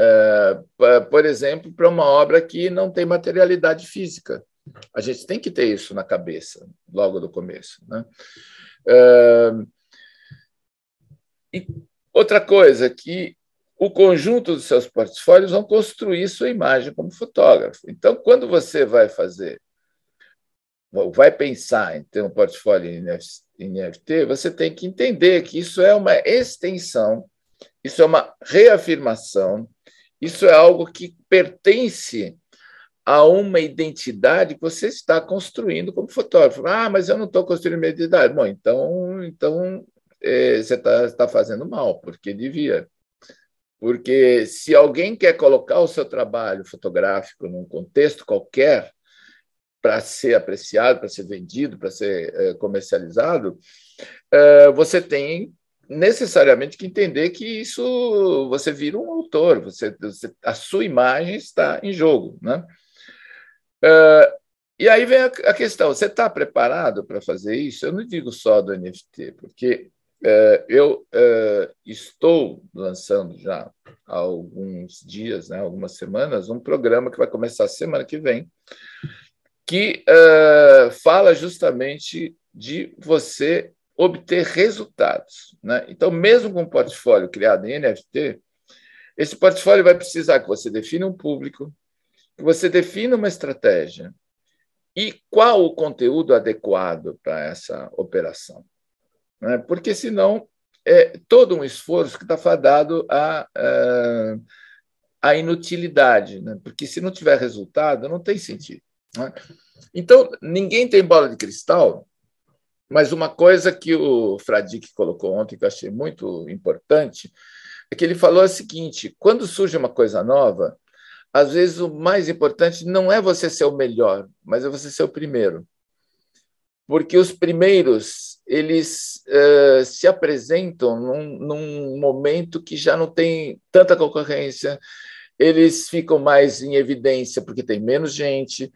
Por exemplo, para uma obra que não tem materialidade física. A gente tem que ter isso na cabeça, logo do começo, né? E outra coisa, que o conjunto dos seus portfólios vão construir sua imagem como fotógrafo. Então, quando você vai fazer vai pensar em ter um portfólio em NFT, você tem que entender que isso é uma extensão, isso é uma reafirmação, isso é algo que pertence a uma identidade que você está construindo como fotógrafo. Ah, mas eu não estou construindo minha identidade. Bom, então você está fazendo mal, porque devia. Porque se alguém quer colocar o seu trabalho fotográfico num contexto qualquer, para ser apreciado, para ser vendido, para ser comercializado, você tem necessariamente que entender que isso você vira um autor, a sua imagem está em jogo, né? E aí vem a questão: você está preparado para fazer isso? Eu não digo só do NFT, porque eu estou lançando já há alguns dias, né, algumas semanas, um programa que vai começar semana que vem, que fala justamente de você obter resultados, né? Então, mesmo com um portfólio criado em NFT, esse portfólio vai precisar que você defina um público, que você defina uma estratégia e qual o conteúdo adequado para essa operação, né? Porque senão é todo um esforço que está fadado à inutilidade, né? Porque se não tiver resultado, não tem sentido, né? Então, ninguém tem bola de cristal, mas uma coisa que o Fradique colocou ontem, que eu achei muito importante, é que ele falou o seguinte: quando surge uma coisa nova, às vezes o mais importante não é você ser o melhor, mas é você ser o primeiro. Porque os primeiros, eles se apresentam num momento que já não tem tanta concorrência, eles ficam mais em evidência porque tem menos gente.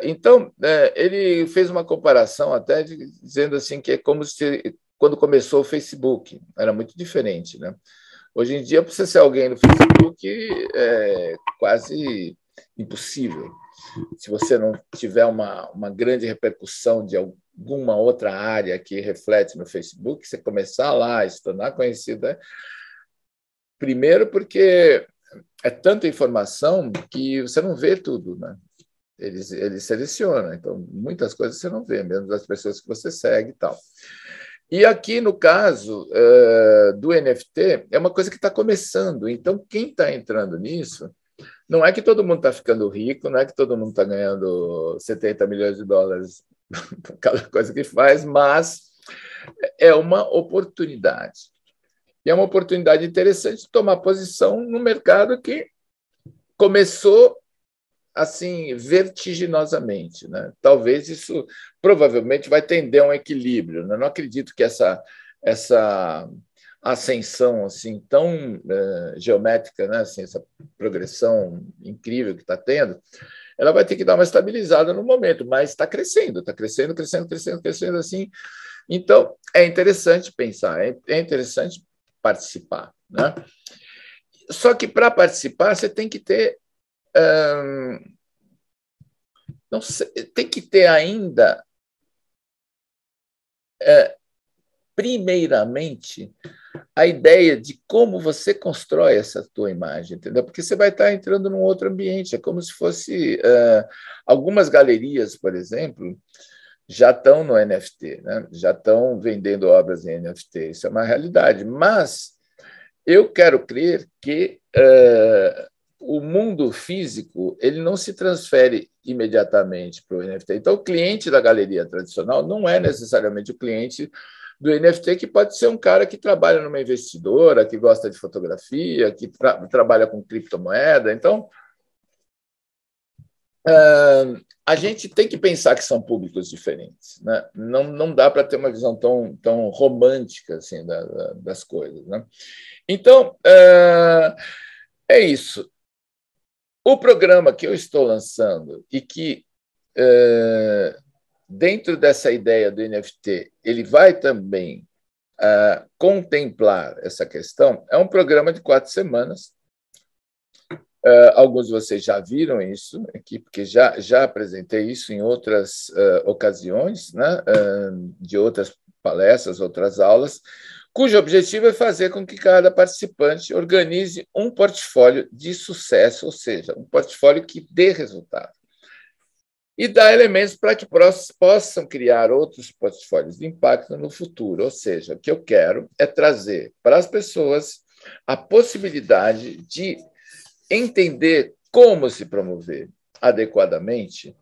Então, ele fez uma comparação até dizendo assim que é como se quando começou o Facebook, era muito diferente, né? Hoje em dia, para você ser alguém no Facebook, é quase impossível. Se você não tiver uma grande repercussão de alguma outra área que reflete no Facebook, você começar lá, se tornar conhecida, primeiro porque é tanta informação que você não vê tudo, né? Eles selecionam, então muitas coisas você não vê, mesmo das pessoas que você segue e tal. E aqui, no caso do NFT, é uma coisa que está começando. Então, quem está entrando nisso, não é que todo mundo está ficando rico, não é que todo mundo está ganhando 70 milhões de dólares por cada coisa que faz, mas é uma oportunidade. E é uma oportunidade interessante de tomar posição no mercado que começou assim vertiginosamente, né? Talvez isso provavelmente vai tender a um equilíbrio, né? Não acredito que essa ascensão assim tão geométrica, né? Assim, essa progressão incrível que está tendo, ela vai ter que dar uma estabilizada no momento, mas está crescendo, crescendo, crescendo, crescendo assim. Então é interessante pensar, é interessante participar, né? Só que para participar você tem que ter não sei, tem que ter ainda, primeiramente, a ideia de como você constrói essa tua imagem, entendeu? Porque você vai estar entrando num outro ambiente, é como se fosse algumas galerias, por exemplo, já estão no NFT, né? Já estão vendendo obras em NFT, isso é uma realidade, mas eu quero crer que o mundo físico ele não se transfere imediatamente para o NFT. Então, o cliente da galeria tradicional não é necessariamente o cliente do NFT, que pode ser um cara que trabalha numa investidora, que gosta de fotografia, que trabalha com criptomoeda. Então, a gente tem que pensar que são públicos diferentes, né? Não dá para ter uma visão tão romântica assim, das coisas, né? Então, é isso. O programa que eu estou lançando e que, dentro dessa ideia do NFT, ele vai também contemplar essa questão, é um programa de 4 semanas. Alguns de vocês já viram isso aqui, porque já apresentei isso em outras ocasiões, né? De outras palestras, outras aulas, cujo objetivo é fazer com que cada participante organize um portfólio de sucesso, ou seja, um portfólio que dê resultado. e dar elementos para que possam criar outros portfólios de impacto no futuro. Ou seja, o que eu quero é trazer para as pessoas a possibilidade de entender como se promover adequadamente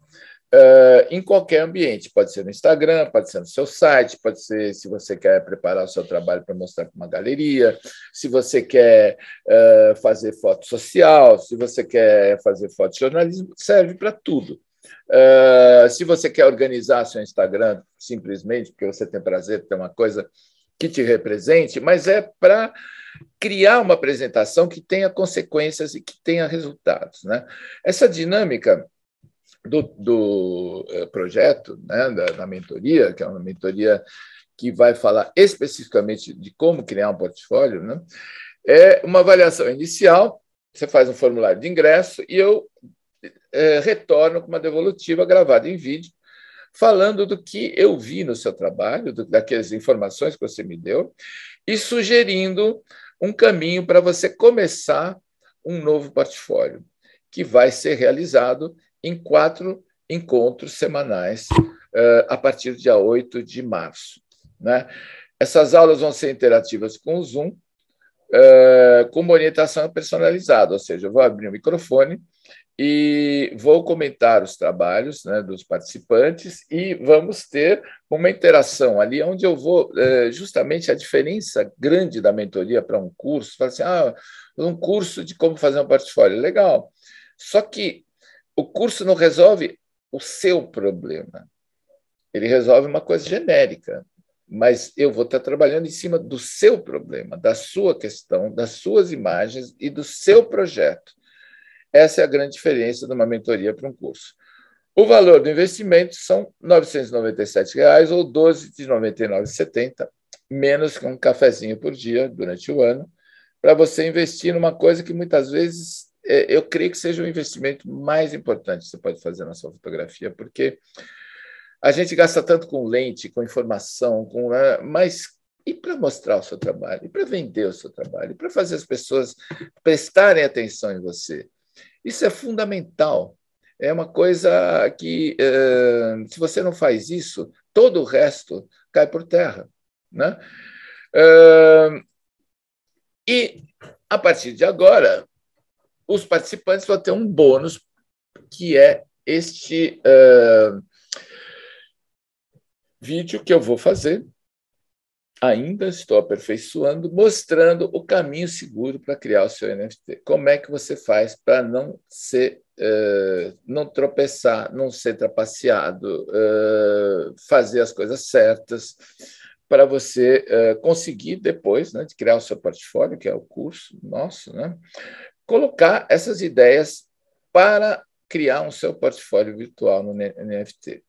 em qualquer ambiente. Pode ser no Instagram, pode ser no seu site, pode ser se você quer preparar o seu trabalho para mostrar para uma galeria, se você quer fazer foto social, se você quer fazer fotojornalismo, serve para tudo. Se você quer organizar seu Instagram simplesmente porque você tem prazer de ter uma coisa que te represente, mas é para criar uma apresentação que tenha consequências e que tenha resultados, né? Essa dinâmica do projeto, né, da mentoria, que é uma mentoria que vai falar especificamente de como criar um portfólio, né, é uma avaliação inicial, você faz um formulário de ingresso e eu retorno com uma devolutiva gravada em vídeo, falando do que eu vi no seu trabalho, daquelas informações que você me deu, e sugerindo um caminho para você começar um novo portfólio, que vai ser realizado em 4 encontros semanais a partir do dia 8 de março. Né? Essas aulas vão ser interativas com o Zoom, com uma orientação personalizada, ou seja, eu vou abrir o microfone e vou comentar os trabalhos, né, dos participantes e vamos ter uma interação ali, onde eu vou, justamente a diferença grande da mentoria para um curso, fala assim, um curso de como fazer um portfólio, legal, só que o curso não resolve o seu problema, ele resolve uma coisa genérica, mas eu vou estar trabalhando em cima do seu problema, da sua questão, das suas imagens e do seu projeto. Essa é a grande diferença de uma mentoria para um curso. O valor do investimento são R$ 997 ou R$ 12,99,70, menos que um cafezinho por dia durante o ano, para você investir numa coisa que muitas vezes eu creio que seja o investimento mais importante que você pode fazer na sua fotografia, porque a gente gasta tanto com lente, com informação, mas e para mostrar o seu trabalho, e para vender o seu trabalho, e para fazer as pessoas prestarem atenção em você. Isso é fundamental. É uma coisa que, se você não faz isso, todo o resto cai por terra. Né? E, a partir de agora, os participantes vão ter um bônus, que é este vídeo que eu vou fazer. Ainda estou aperfeiçoando, mostrando o caminho seguro para criar o seu NFT. Como é que você faz para não tropeçar, não ser trapaceado, fazer as coisas certas, para você conseguir depois, né, de criar o seu portfólio, que é o curso nosso, né, colocar essas ideias para criar um seu portfólio virtual no NFT.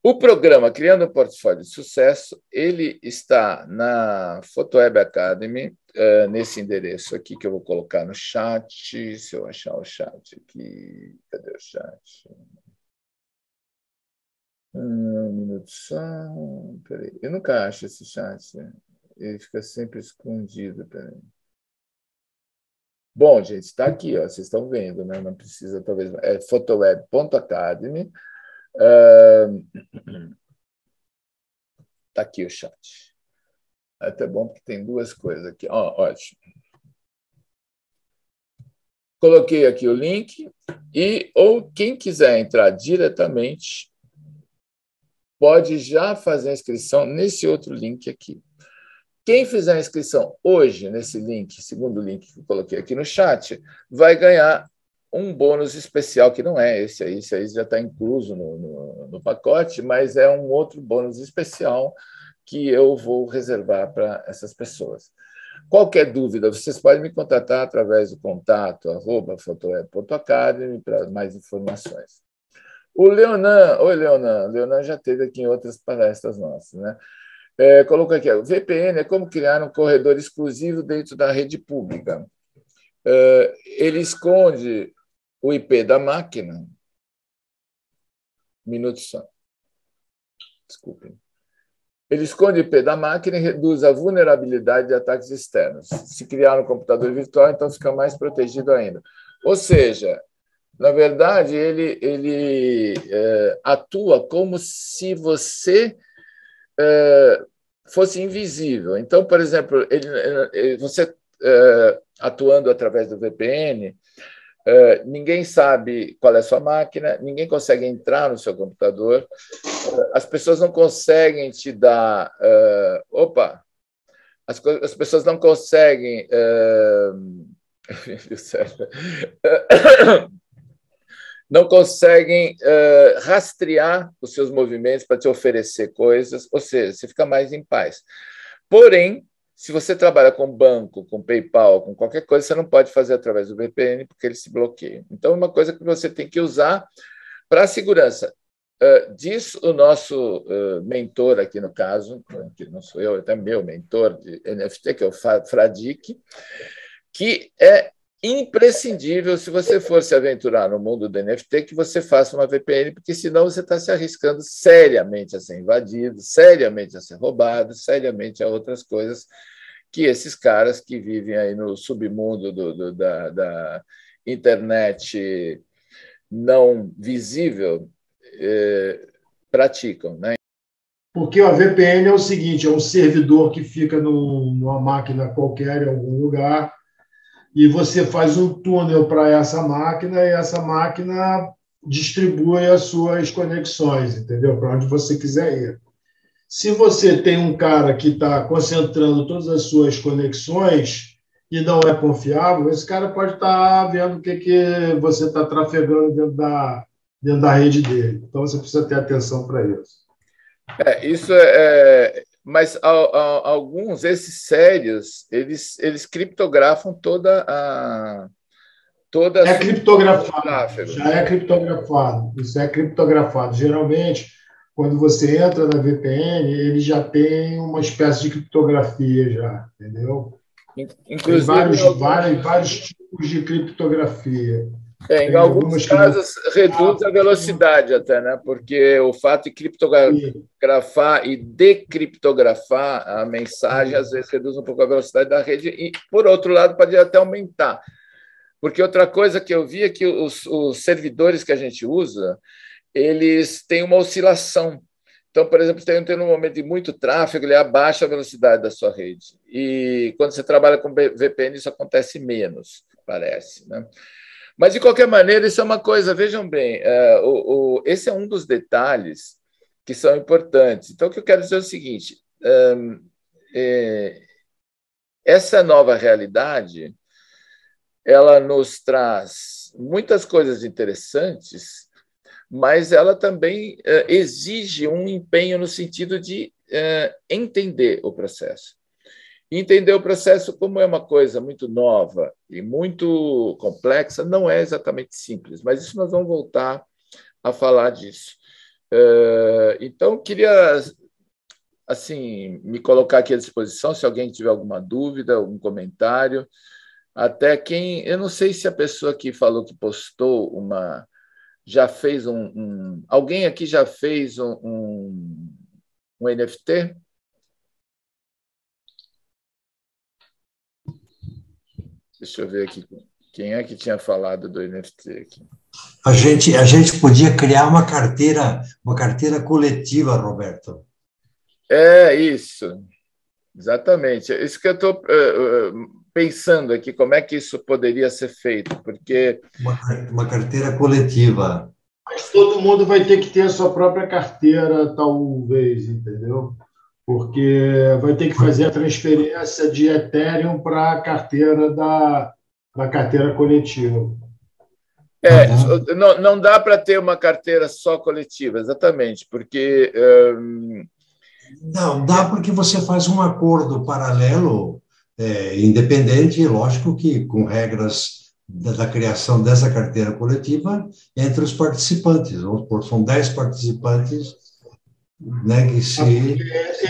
O programa Criando um Portfólio de Sucesso, ele está na PhotoWeb Academy, nesse endereço aqui que eu vou colocar no chat, se eu achar o chat aqui. Cadê o chat? Um minuto só. Peraí. Eu nunca acho esse chat. Ele fica sempre escondido. Peraí. Bom, gente, está aqui, ó, vocês estão vendo, né? Não precisa, talvez. É photoweb.academy. Está aqui o chat. É até bom porque tem 2 coisas aqui. Ótimo. Coloquei aqui o link ou quem quiser entrar diretamente pode já fazer a inscrição nesse outro link aqui. Quem fizer a inscrição hoje nesse link, segundo link que eu coloquei aqui no chat, vai ganhar um bônus especial, que não é esse aí já está incluso no pacote, mas é um outro bônus especial que eu vou reservar para essas pessoas. Qualquer dúvida, vocês podem me contatar através do contato @photoweb.academy para mais informações. O Leonan, oi Leonan, Leonan já esteve aqui em outras palestras nossas, né? Colocou aqui, o VPN é como criar um corredor exclusivo dentro da rede pública. Ele esconde o IP da máquina. Minuto só. Desculpem. Ele esconde o IP da máquina e reduz a vulnerabilidade de ataques externos. Se criar um computador virtual, então fica mais protegido ainda. Ou seja, Na verdade, ele atua como se você fosse invisível. Então, por exemplo, você atuando através do VPN, ninguém sabe qual é a sua máquina, ninguém consegue entrar no seu computador, as pessoas não conseguem te dar. As pessoas não conseguem. Não conseguem rastrear os seus movimentos para te oferecer coisas, ou seja, você fica mais em paz. Porém, se você trabalha com banco, com PayPal, com qualquer coisa, você não pode fazer através do VPN, porque ele se bloqueia. Então, é uma coisa que você tem que usar para a segurança. Diz o nosso mentor aqui no caso, que não sou eu, até meu mentor de NFT, que é o Fradique, que é imprescindível, se você for se aventurar no mundo do NFT, que você faça uma VPN, porque senão você está se arriscando seriamente a ser invadido, seriamente a ser roubado, seriamente a outras coisas que esses caras que vivem aí no submundo da internet não visível praticam, né? Porque a VPN é o seguinte, é um servidor que fica numa máquina qualquer, em algum lugar, e você faz um túnel para essa máquina e essa máquina distribui as suas conexões, entendeu? Para onde você quiser ir. Se você tem um cara que está concentrando todas as suas conexões e não é confiável, esse cara pode estar vendo o que você está trafegando dentro da rede dele. Então, você precisa ter atenção para isso. Isso mas alguns, esses sérios, eles criptografam toda a É criptografado, tráfego. já é criptografado. Isso é criptografado. Geralmente, quando você entra na VPN, ele já tem uma espécie de criptografia já, entendeu? Tem Inclusive, vários tipos de criptografia. em Tem alguns algumas que não. casos reduz a velocidade até, né? Porque o fato de criptografar e decriptografar a mensagem às vezes reduz um pouco a velocidade da rede e, por outro lado, pode até aumentar. Porque outra coisa que eu vi é que os servidores que a gente usa, eles têm uma oscilação. Então, por exemplo, tem um momento de muito tráfego, ele abaixa a velocidade da sua rede. E quando você trabalha com VPN, isso acontece menos, parece, né? Mas, de qualquer maneira, isso é uma coisa, vejam bem, esse é um dos detalhes que são importantes. Então, o que eu quero dizer é o seguinte, essa nova realidade, ela nos traz muitas coisas interessantes, mas ela também exige um empenho no sentido de entender o processo. Entender o processo, como é uma coisa muito nova e muito complexa, não é exatamente simples, mas isso nós vamos voltar a falar disso. Então, queria assim me colocar aqui à disposição, se alguém tiver alguma dúvida, algum comentário, até quem... Eu não sei se a pessoa que falou que postou uma... já fez alguém aqui já fez um NFT? Deixa eu ver aqui. Quem é que tinha falado do NFT aqui? A gente podia criar uma carteira coletiva, Roberto. É isso, exatamente. É isso que eu estou pensando aqui, como é que isso poderia ser feito, porque... Uma carteira coletiva. Mas todo mundo vai ter que ter a sua própria carteira, talvez, entendeu? Porque vai ter que fazer a transferência de Ethereum para a carteira da carteira coletiva. Não dá para ter uma carteira só coletiva, exatamente, porque... Não, dá porque você faz um acordo paralelo, independente, lógico que com regras da criação dessa carteira coletiva entre os participantes. Vamos supor, são 10 participantes, né, que se...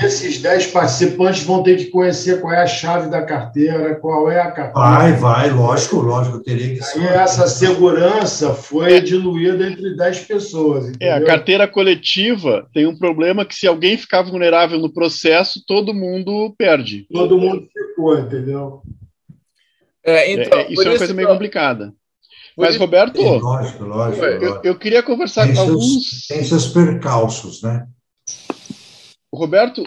Esses 10 participantes vão ter que conhecer qual é a chave da carteira, qual é a carteira. Vai, lógico, teria que ser. E essa segurança foi diluída entre 10 pessoas. Entendeu? A carteira coletiva tem um problema que se alguém ficar vulnerável no processo, todo mundo perde. Todo mundo ficou, entendeu? Então, isso é uma coisa meio complicada. Mas, Roberto, lógico. Eu queria conversar com alguns... Tem seus percalços, né? Roberto,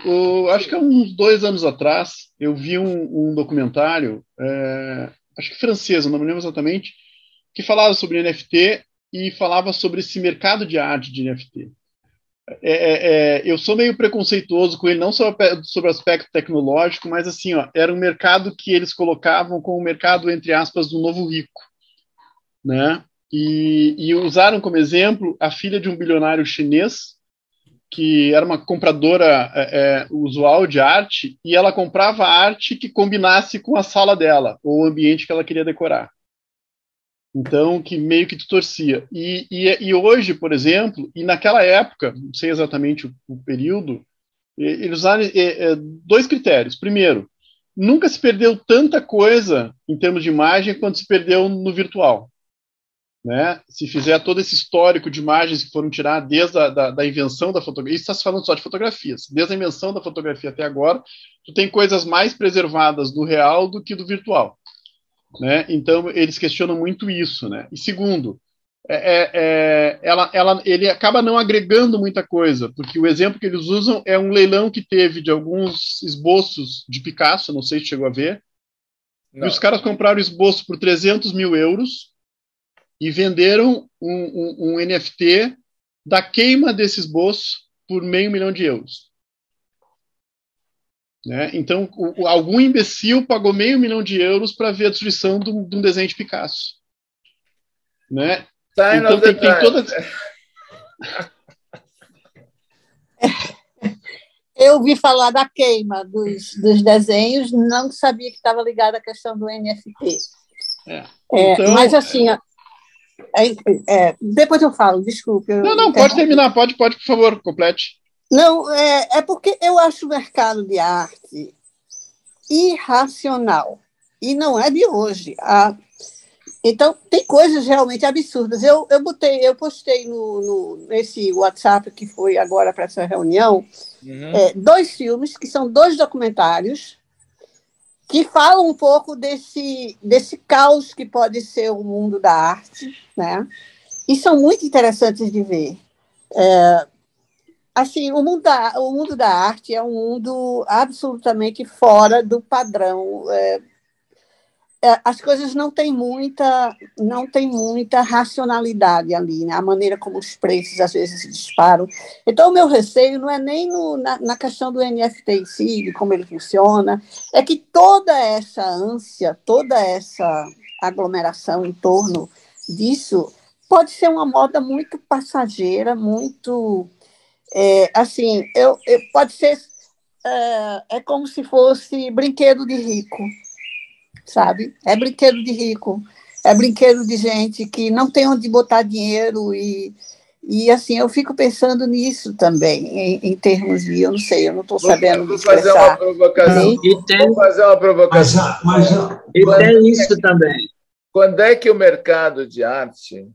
acho que há uns 2 anos atrás, eu vi um documentário, acho que francês, não me lembro exatamente, que falava sobre NFT e falava sobre esse mercado de arte de NFT. Eu sou meio preconceituoso com ele, não sobre o aspecto tecnológico, mas assim, ó, era um mercado que eles colocavam como um mercado, entre aspas, do novo rico, né? E usaram como exemplo a filha de um bilionário chinês, que era uma compradora usual de arte, e ela comprava arte que combinasse com a sala dela, ou o ambiente que ela queria decorar. Então, que meio que distorcia. E hoje, por exemplo, e naquela época, não sei exatamente o período, eles usaram 2 critérios. Primeiro, nunca se perdeu tanta coisa em termos de imagem quanto se perdeu no virtual. Né? Se fizer todo esse histórico de imagens que foram tiradas desde da invenção da fotografia, isso está se falando só de fotografias, desde a invenção da fotografia até agora, tu tem coisas mais preservadas do real do que do virtual. Né? Então, eles questionam muito isso. Né? E segundo, ele acaba não agregando muita coisa, porque o exemplo que eles usam é um leilão que teve de alguns esboços de Picasso, não sei se chegou a ver, não. E os caras compraram o esboço por 300 mil euros e venderam um NFT da queima desse esboço por $500 mil. Né? Então, algum imbecil pagou €500 mil para ver a destruição de um desenho de Picasso. Né? Então, tem toda... Eu ouvi falar da queima dos desenhos, não sabia que estava ligada à questão do NFT. Então, mas, assim... depois eu falo, desculpe. Não, pode terminar, pode, por favor, complete. Não, é porque eu acho o mercado de arte irracional, e não é de hoje. Então, tem coisas realmente absurdas. Eu postei nesse WhatsApp que foi agora para essa reunião, 2 filmes, que são 2 documentários, que falam um pouco desse caos que pode ser o mundo da arte, né? E são muito interessantes de ver. Assim, o mundo da arte é um mundo absolutamente fora do padrão. As coisas não têm muita racionalidade ali, né? A maneira como os preços às vezes se disparam. Então, o meu receio não é nem na questão do NFT em si, de como ele funciona, é que toda essa ânsia, toda essa aglomeração em torno disso pode ser uma moda muito passageira, muito... assim, pode ser... é como se fosse brinquedo de rico, sabe? É brinquedo de rico, é brinquedo de gente que não tem onde botar dinheiro e assim, eu fico pensando nisso também, em termos de, eu não sei, eu não estou sabendo vou fazer uma provocação. Vou fazer uma provocação. E tem isso também. Quando é que o mercado de arte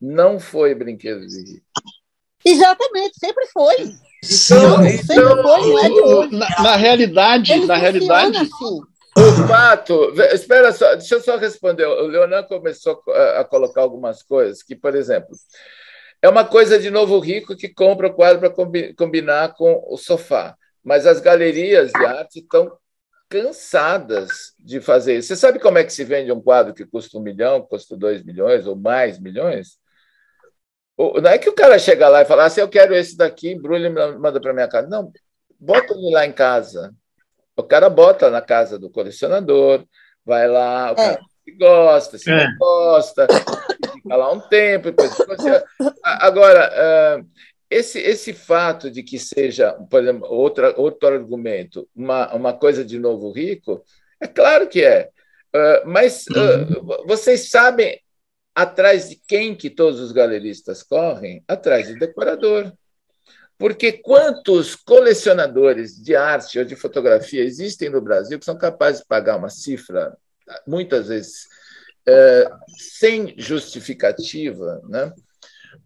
não foi brinquedo de rico? Exatamente, sempre foi. Sempre foi, não é de hoje. Na realidade... Assim. O fato... Espera só, deixa eu só responder. O Leonan começou a colocar algumas coisas que, por exemplo, é uma coisa de novo rico que compra o quadro para combinar com o sofá, mas as galerias de arte estão cansadas de fazer isso. Você sabe como é que se vende um quadro que custa 1 milhão, custa 2 milhões ou mais milhões? Não é que o cara chega lá e fala assim, eu quero esse daqui, embrulha e manda para minha casa. Não, bota ele lá em casa. O cara bota na casa do colecionador, vai lá, o cara se gosta, se não gosta, fica lá um tempo. Depois... Agora, esse fato de que seja, por exemplo, outro argumento, uma coisa de novo rico, é claro que é. Mas vocês sabem atrás de quem que todos os galeristas correm? Atrás de decorador. Porque quantos colecionadores de arte ou de fotografia existem no Brasil que são capazes de pagar uma cifra, muitas vezes, sem justificativa, né,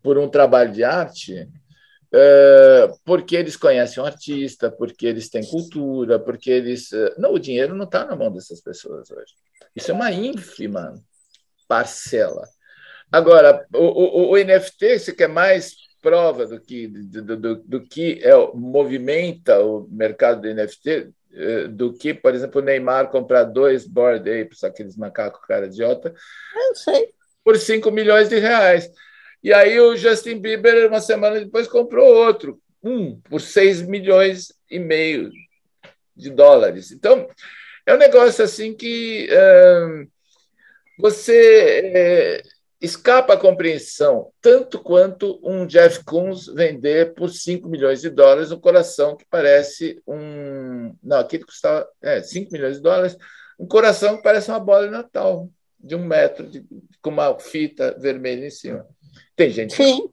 por um trabalho de arte, porque eles conhecem um artista, porque eles têm cultura, porque eles... Não, o dinheiro não está na mão dessas pessoas hoje. Isso é uma ínfima parcela. Agora, o NFT, você quer mais prova do que movimenta o mercado do NFT, do que, por exemplo, o Neymar comprar 2 Bored Apes, aqueles macacos cara idiota, Eu sei. por 5 milhões de reais. E aí o Justin Bieber, uma semana depois, comprou outro, por 6 milhões e meio de dólares. Então, é um negócio assim que você escapa a compreensão, tanto quanto um Jeff Koons vender por 5 milhões de dólares um coração que parece um... Não, aquele custava 5 milhões de dólares, um coração que parece uma bola de Natal, de 1 metro, com uma fita vermelha em cima. Tem gente que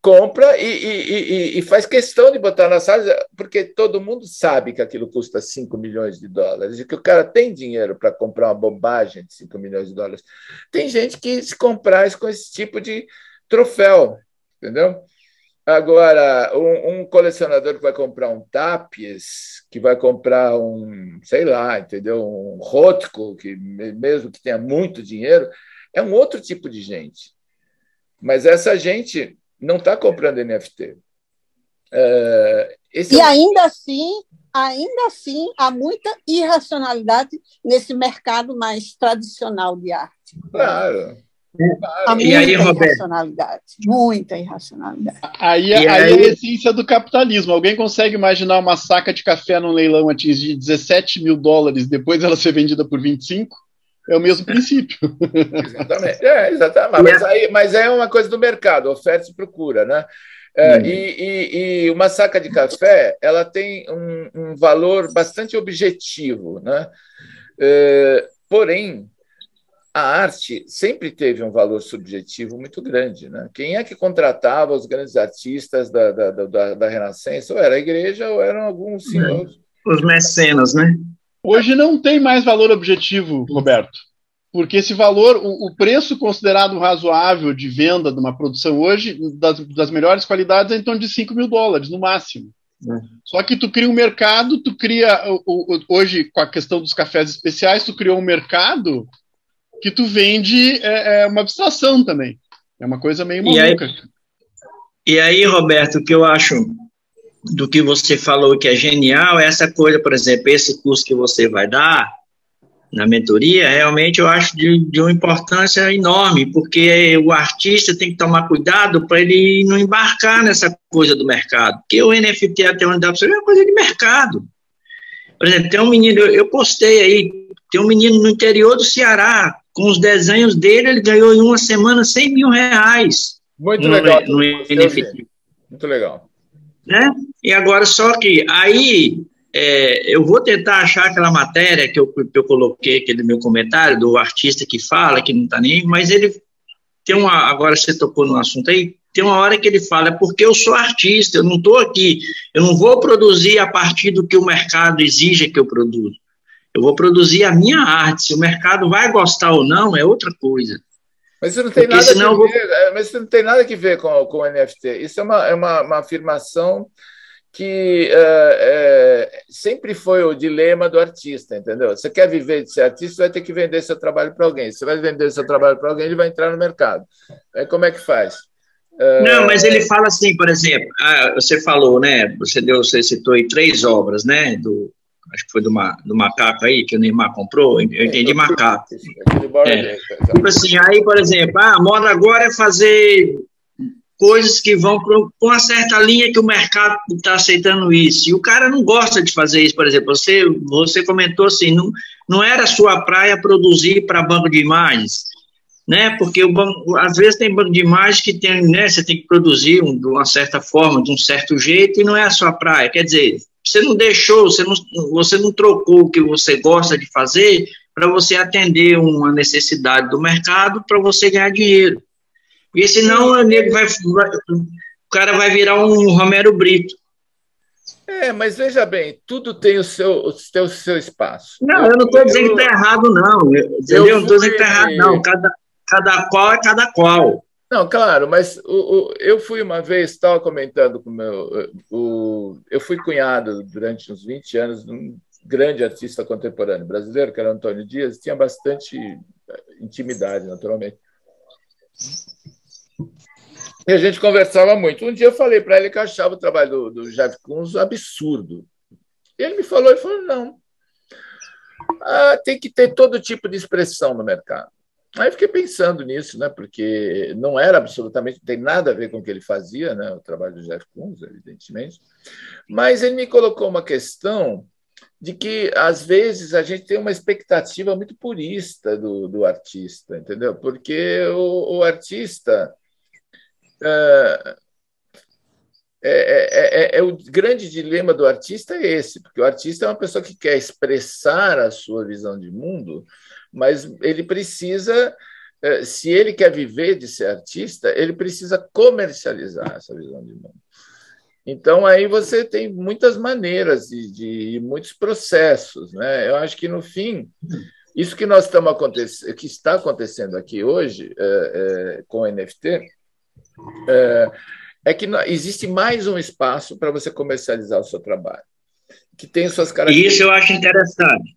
compra e faz questão de botar na sala, porque todo mundo sabe que aquilo custa 5 milhões de dólares e que o cara tem dinheiro para comprar uma bobagem de 5 milhões de dólares. Tem gente que se compraz com esse tipo de troféu, entendeu? Agora, um colecionador que vai comprar um Tapies, que vai comprar sei lá, entendeu? Um Rothko, que mesmo que tenha muito dinheiro, é um outro tipo de gente. Mas essa gente não está comprando NFT. Ainda assim, há muita irracionalidade nesse mercado mais tradicional de arte. Claro. Há muita irracionalidade. Muita irracionalidade. Aí é a essência do capitalismo. Alguém consegue imaginar uma saca de café num leilão atingir 17 mil dólares depois ela ser vendida por 25? É o mesmo princípio. Exatamente. Exatamente. Mas é uma coisa do mercado, oferta e procura, né? E uma saca de café, ela tem um valor bastante objetivo, né? Porém, a arte sempre teve um valor subjetivo muito grande, né? Quem é que contratava os grandes artistas da Renascença? Ou era a igreja ou eram alguns senhores. Os mecenas, né? Hoje não tem mais valor objetivo, Roberto, porque esse valor, o preço considerado razoável de venda de uma produção hoje, das melhores qualidades, é em torno de 5 mil dólares, no máximo. Só que tu cria um mercado, hoje, com a questão dos cafés especiais, tu criou um mercado que tu vende uma abstração também. É uma coisa meio maluca. E aí, Roberto, o que eu acho do que você falou que é genial, essa coisa, por exemplo, esse curso que você vai dar na mentoria, realmente eu acho de uma importância enorme, porque o artista tem que tomar cuidado para ele não embarcar nessa coisa do mercado, porque o NFT, até onde dá para você ver, é uma coisa de mercado. Por exemplo, tem um menino, eu postei aí, tem um menino no interior do Ceará, com os desenhos dele, ele ganhou em uma semana 100 mil reais. Muito legal. No NFT. Muito legal. Né? E agora, só que aí eu vou tentar achar aquela matéria que eu coloquei aquele meu comentário do artista que fala, que não está nem, mas ele tem agora você tocou no assunto aí, tem uma hora que ele fala, é porque eu sou artista, eu não estou aqui, eu não vou produzir a partir do que o mercado exige que eu produza, eu vou produzir a minha arte, se o mercado vai gostar ou não, é outra coisa. Mas isso não tem não tem nada que ver com o NFT. Isso é uma afirmação que sempre foi o dilema do artista, entendeu? Você quer viver de ser artista, você vai ter que vender seu trabalho para alguém. Você vai vender seu trabalho para alguém, ele vai entrar no mercado. Aí como é que faz? Não, mas ele fala assim, por exemplo, você falou, né? Você citou aí 3 obras, né? Acho que foi do macaco aí, que o Neymar comprou, eu entendi macaco. Tipo assim, aí, por exemplo, a moda agora é fazer coisas que vão com uma certa linha que o mercado está aceitando isso. E o cara não gosta de fazer isso, por exemplo. Você comentou assim, não era a sua praia produzir para banco de imagens, né? Porque às vezes tem banco de imagens que tem, né? Você tem que produzir de uma certa forma, de um certo jeito, e não é a sua praia. Quer dizer, você não deixou, você não trocou o que você gosta de fazer para você atender uma necessidade do mercado para você ganhar dinheiro. Porque senão o cara vai virar um Romero Brito. Mas veja bem, tudo tem o seu espaço. Não, eu não estou dizendo que está errado, não. Eu não estou dizendo que está errado, não. Cada qual é cada qual. Não, claro, mas eu fui uma vez, estava comentando com eu fui cunhado durante uns 20 anos de um grande artista contemporâneo brasileiro, que era Antônio Dias, tinha bastante intimidade, naturalmente. E a gente conversava muito. Um dia eu falei para ele que eu achava o trabalho do Jeff Koons absurdo. E ele falou, não, tem que ter todo tipo de expressão no mercado. Aí eu fiquei pensando nisso, né? Porque não era absolutamente, não tem nada a ver com o que ele fazia, né? O trabalho do Jeff Koons, evidentemente. Mas ele me colocou uma questão de que, às vezes, a gente tem uma expectativa muito purista do artista, entendeu? Porque o artista... o grande dilema do artista é esse, porque o artista é uma pessoa que quer expressar a sua visão de mundo, mas ele precisa, se ele quer viver de ser artista, ele precisa comercializar essa visão de mundo. Então, aí você tem muitas maneiras de muitos processos, né? Eu acho que, no fim, isso que que está acontecendo aqui hoje com o NFT é que existe mais um espaço para você comercializar o seu trabalho, que tem suas características. Isso eu acho interessante.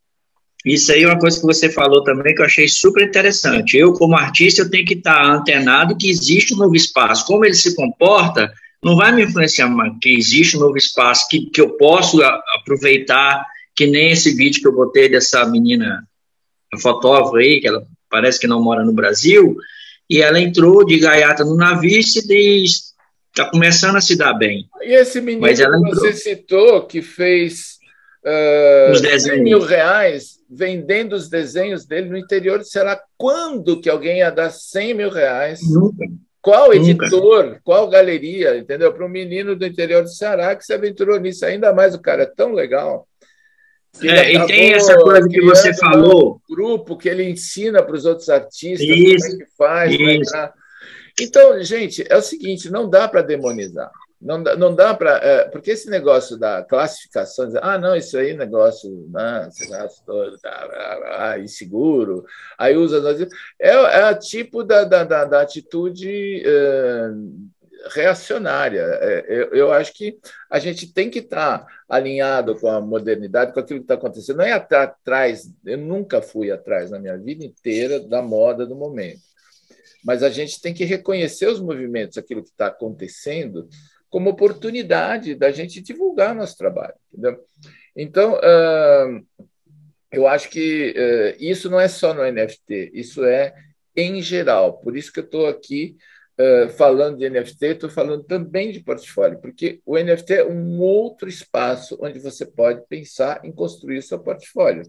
Isso aí é uma coisa que você falou também que eu achei super interessante. Eu, como artista, eu tenho que estar antenado que existe um novo espaço. Como ele se comporta, não vai me influenciar mais, que existe um novo espaço que eu posso aproveitar, que nem esse vídeo que eu botei dessa menina, a fotógrafa aí, que ela parece que não mora no Brasil, e ela entrou de gaiata no navio e está começando a se dar bem. E esse menino que você citou, que fez os R$100 mil vendendo os desenhos dele no interior do Ceará, quando que alguém ia dar R$100 mil? Nunca. Qual editor, qual galeria, entendeu? Para um menino do interior do Ceará que se aventurou nisso, ainda mais o cara é tão legal. E tem essa coisa que você falou. Um grupo que ele ensina para os outros artistas como é que faz. Então, gente, é o seguinte, não dá para demonizar. Não dá para... porque esse negócio da classificação, não, isso aí é negócio inseguro, aí usa... É tipo da atitude reacionária. Eu acho que a gente tem que estar alinhado com a modernidade, com aquilo que está acontecendo. Não é atrás, eu nunca fui atrás na minha vida inteira da moda do momento. Mas a gente tem que reconhecer os movimentos, aquilo que está acontecendo, como oportunidade da gente divulgar nosso trabalho. Entendeu? Então, eu acho que isso não é só no NFT, isso é em geral. Por isso que eu estou aqui falando de NFT, estou falando também de portfólio, porque o NFT é um outro espaço onde você pode pensar em construir seu portfólio.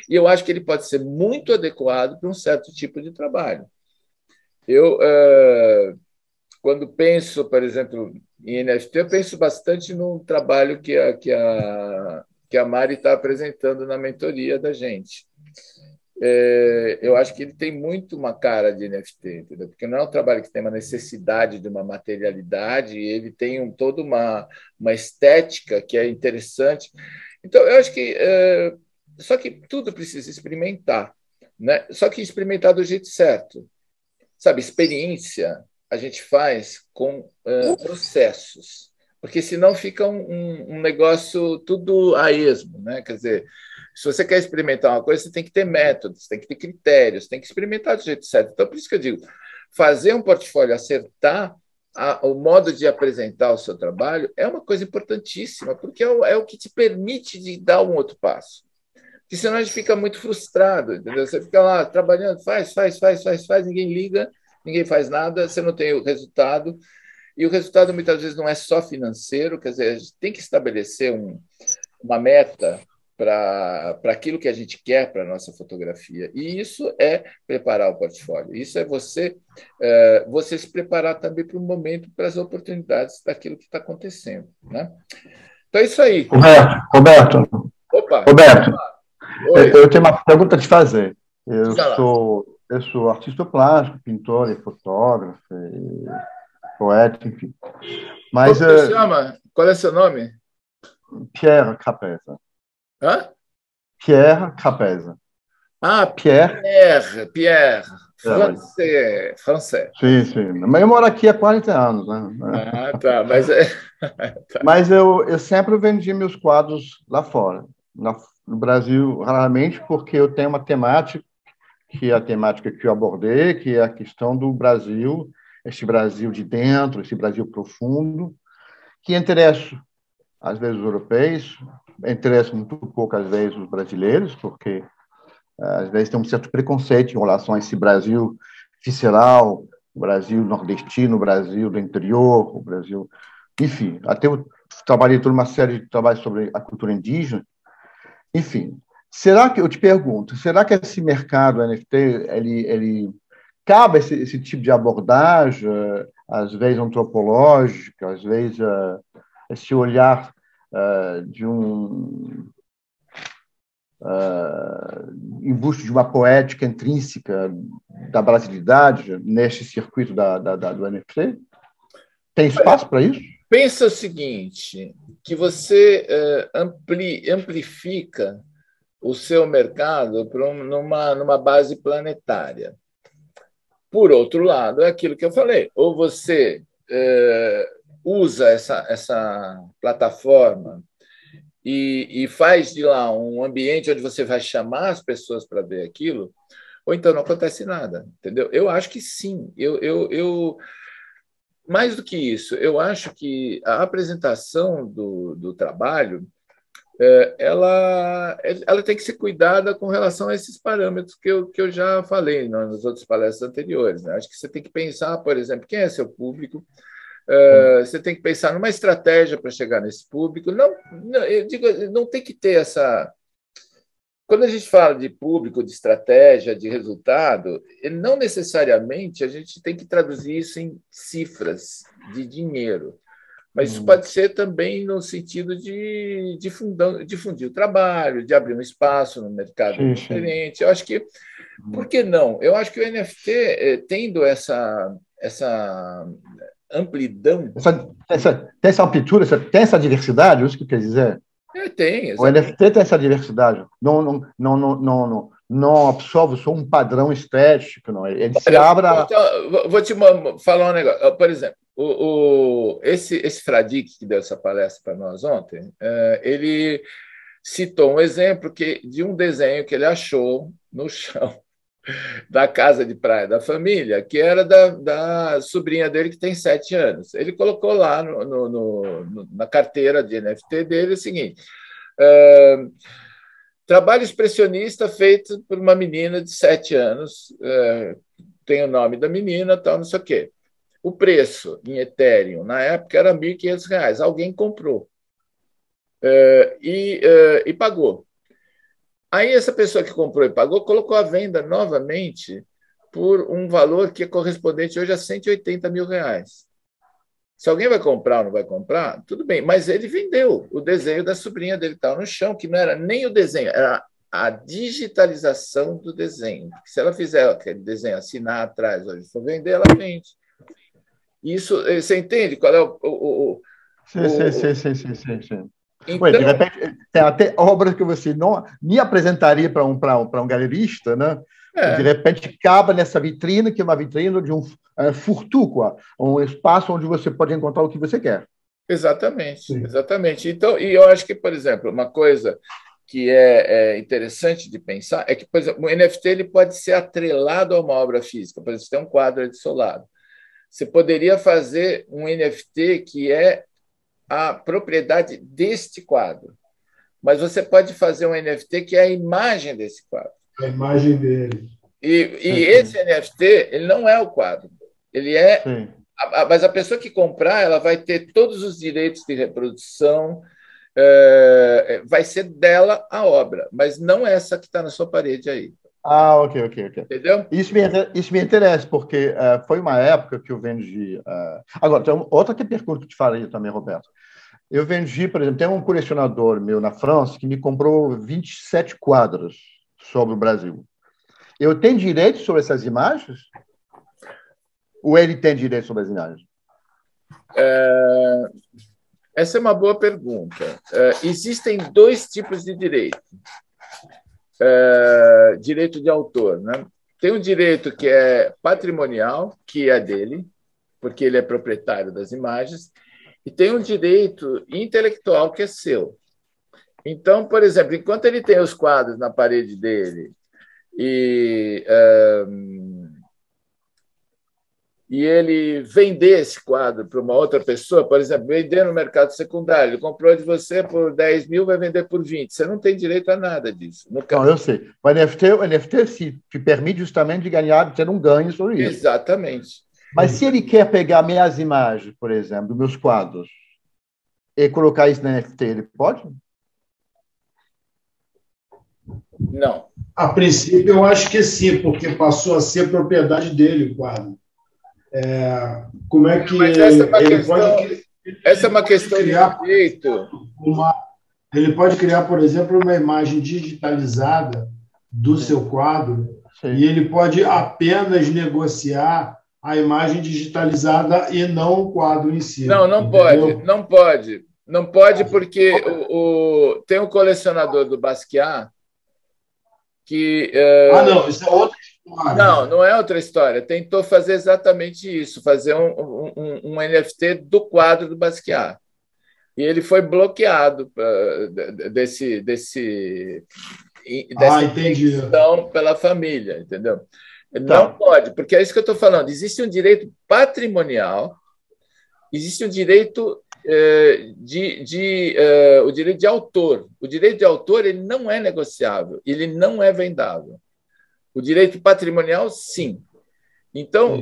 E eu acho que ele pode ser muito adequado para um certo tipo de trabalho. Eu, quando penso, por exemplo, em NFT, eu penso bastante no trabalho que a Mari está apresentando na mentoria da gente. Eu acho que ele tem muito uma cara de NFT, entendeu? Porque não é um trabalho que tem uma necessidade de uma materialidade, ele tem toda uma estética que é interessante. Então, eu acho que... só que tudo precisa experimentar, né? Só que experimentar do jeito certo. Sabe, experiência a gente faz com processos, porque senão fica um negócio tudo a esmo, né? Quer dizer, se você quer experimentar uma coisa, você tem que ter métodos, tem que ter critérios, tem que experimentar do jeito certo. Então, por isso que eu digo, fazer um portfólio, acertar o modo de apresentar o seu trabalho é uma coisa importantíssima, porque é o que te permite de dar um outro passo. Porque senão a gente fica muito frustrado, entendeu? Você fica lá trabalhando, faz, ninguém liga, ninguém faz nada, você não tem o resultado, e o resultado muitas vezes não é só financeiro, quer dizer, a gente tem que estabelecer uma meta para aquilo que a gente quer para a nossa fotografia, e isso é preparar o portfólio, isso é você se preparar também para o momento, para as oportunidades daquilo que está acontecendo, né? Então é isso aí. Roberto, Opa! Eu tenho uma pergunta a te fazer. Eu sou artista plástico, pintor e fotógrafo, e poeta, enfim. Mas, como você chama? Qual é seu nome? Pierre Capeza. Hã? Pierre Capeza. Pierre. Francês. Sim. Mas eu moro aqui há 40 anos, né? Tá. Mas eu sempre vendi meus quadros lá fora. No Brasil, raramente, porque eu tenho uma temática que é a temática que eu abordei, que é a questão do Brasil, esse Brasil de dentro, esse Brasil profundo, que interessa, às vezes, os europeus, interessa muito pouco, às vezes, os brasileiros, porque, às vezes, tem um certo preconceito em relação a esse Brasil visceral, o Brasil nordestino, o Brasil do interior, o Brasil... Enfim, até eu trabalhei toda uma série de trabalhos sobre a cultura indígena. Enfim, será que, eu te pergunto, será que esse mercado NFT, ele cabe esse tipo de abordagem, às vezes antropológica, às vezes esse olhar de em busca de uma poética intrínseca da brasilidade neste circuito do NFT? Tem espaço para isso? Pensa o seguinte, que você amplifica o seu mercado numa base planetária. Por outro lado, é aquilo que eu falei, ou você usa essa plataforma e faz de lá um ambiente onde você vai chamar as pessoas para ver aquilo, ou então não acontece nada, entendeu? Eu acho que sim. Mais do que isso, eu acho que a apresentação do trabalho ela tem que ser cuidada com relação a esses parâmetros que eu já falei nas outras palestras anteriores, né? Acho que você tem que pensar, por exemplo, quem é seu público, você tem que pensar numa estratégia para chegar nesse público. Eu digo, não tem que ter essa... Quando a gente fala de público, de estratégia, de resultado, não necessariamente a gente tem que traduzir isso em cifras de dinheiro, mas isso pode ser também no sentido de difundir o trabalho, de abrir um espaço no mercado diferente. Eu acho que, por que não? Eu acho que o NFT, tendo essa amplidão... Tem essa amplitude, tem essa diversidade, isso que quer dizer? Tem, o NFT tem essa diversidade. Não absorve só um padrão estético, não. Ele se abre. Então, vou te falar um negócio. Por exemplo, esse Fradique que deu essa palestra para nós ontem, ele citou um exemplo de um desenho que ele achou no chão da casa de praia da família, que era da sobrinha dele, que tem 7 anos. Ele colocou lá na carteira de NFT dele o seguinte: trabalho expressionista feito por uma menina de 7 anos, tem o nome da menina, tal, não sei o quê. O preço em Ethereum, na época, era R$ 1.500. Alguém comprou e pagou. Aí essa pessoa que comprou e pagou colocou à venda novamente por um valor que é correspondente hoje a R$180 mil. Se alguém vai comprar ou não vai comprar, tudo bem, mas ele vendeu o desenho da sobrinha dele, estava no chão, que não era nem o desenho, era a digitalização do desenho. Se ela fizer aquele desenho, assinar atrás, hoje for vender, ela vende. Isso, você entende qual é Sim. Então, de repente, tem até obras que você não me apresentaria para um galerista, né? De repente, cabe nessa vitrine, que é uma vitrine de um furtu, um espaço onde você pode encontrar o que você quer. Exatamente. Então, e eu acho que, por exemplo, uma coisa que é interessante de pensar é que, por exemplo, o NFT ele pode ser atrelado a uma obra física. Por exemplo, você tem um quadro ali solado. Você poderia fazer um NFT que é a propriedade deste quadro, mas você pode fazer um NFT que é a imagem desse quadro. A imagem dele. E esse NFT, ele não é o quadro. Ele é... Mas a pessoa que comprar, ela vai ter todos os direitos de reprodução, vai ser dela a obra, mas não essa que está na sua parede aí. Ok. Entendeu? Isso me interessa, porque foi uma época que eu vendi... Agora, tem outra pergunta que eu te falei também, Roberto. Eu vendi, por exemplo, tem um colecionador meu na França que me comprou 27 quadros sobre o Brasil. Eu tenho direito sobre essas imagens? Ou ele tem direito sobre as imagens? Essa é uma boa pergunta. Existem 2 tipos de direito. Direito de autor, né? Tem um direito que é patrimonial, que é dele, porque ele é proprietário das imagens, e tem um direito intelectual que é seu. Então, por exemplo, enquanto ele tem os quadros na parede dele, e ele vender esse quadro para uma outra pessoa, por exemplo, vender no mercado secundário, ele comprou de você por 10 mil, vai vender por 20. Você não tem direito a nada disso. Não, eu sei. O NFT se te permite justamente de ganhar, de ter um ganho sobre isso. Exatamente. Mas se ele quer pegar minhas imagens, por exemplo, dos meus quadros, e colocar isso na NFT, ele pode? Não. A princípio, eu acho que sim, porque passou a ser propriedade dele o quadro. Como é que Mas essa é uma ele questão, pode, essa é uma questão de direito. Ele pode criar, por exemplo, uma imagem digitalizada do seu quadro. Sim. E ele pode apenas negociar a imagem digitalizada e não o quadro em si. Não pode, não pode. Não pode porque tem um colecionador do Basquiat que... não, isso é outra história. Não é outra história. Tentou fazer exatamente isso, fazer um NFT do quadro do Basquiat. E ele foi bloqueado dessa intenção pela família, entendeu? Não pode, porque é isso que eu estou falando. Existe um direito patrimonial, existe um direito o direito de autor. O direito de autor ele não é negociável, ele não é vendável. O direito patrimonial, sim. Então,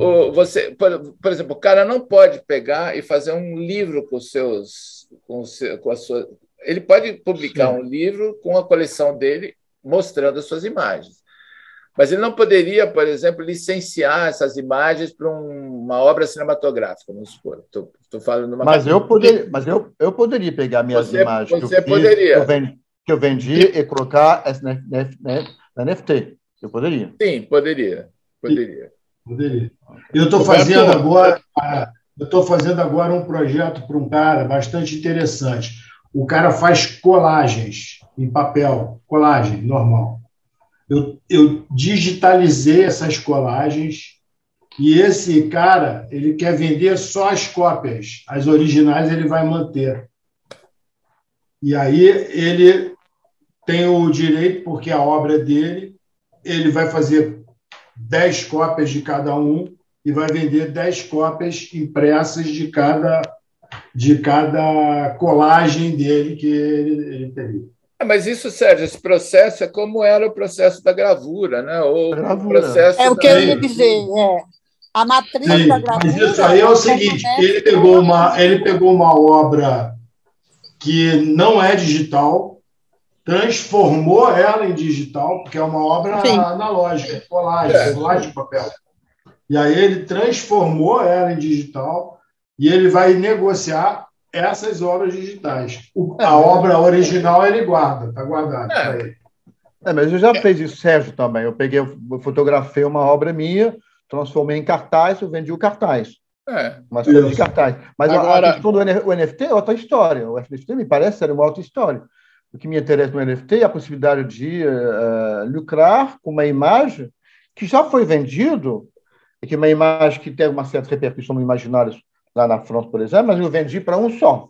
por exemplo, o cara não pode pegar e fazer um livro com a sua. Ele pode publicar um livro com a coleção dele, mostrando as suas imagens. Mas ele não poderia, por exemplo, licenciar essas imagens para uma obra cinematográfica, vamos supor. Estou falando uma mas eu poderia pegar minhas imagens que eu vendi e colocar na NFT. Eu poderia. Sim, poderia. Eu estou fazendo agora um projeto para um cara bastante interessante. O cara faz colagens em papel, colagem normal. Eu digitalizei essas colagens e esse cara ele quer vender só as cópias, as originais ele vai manter. E aí ele tem o direito, porque a obra é dele, ele vai fazer 10 cópias de cada um e vai vender 10 cópias impressas de cada colagem dele que ele teria. Mas isso, Sérgio, esse processo é como era o processo da gravura, né? Ou o processo o que eu ia dizer, a matriz da gravura. Mas isso aí é o seguinte: ele pegou uma obra que não é digital, transformou ela em digital, porque é uma obra analógica, colagem de papel. E aí ele transformou ela em digital e ele vai negociar essas obras digitais. A obra original ele guarda, está guardada para ele. Mas eu já fiz isso, Sérgio, também. Eu fotografei uma obra minha, transformei em cartaz, eu vendi o cartaz. Uma série de cartaz. Mas agora, a questão do NFT é outra história. O NFT me parece ser uma outra história. O que me interessa no NFT é a possibilidade de lucrar com uma imagem que já foi vendido, e que é uma imagem que tem uma certa repercussão no imaginário lá na França, por exemplo, mas eu vendi para um só.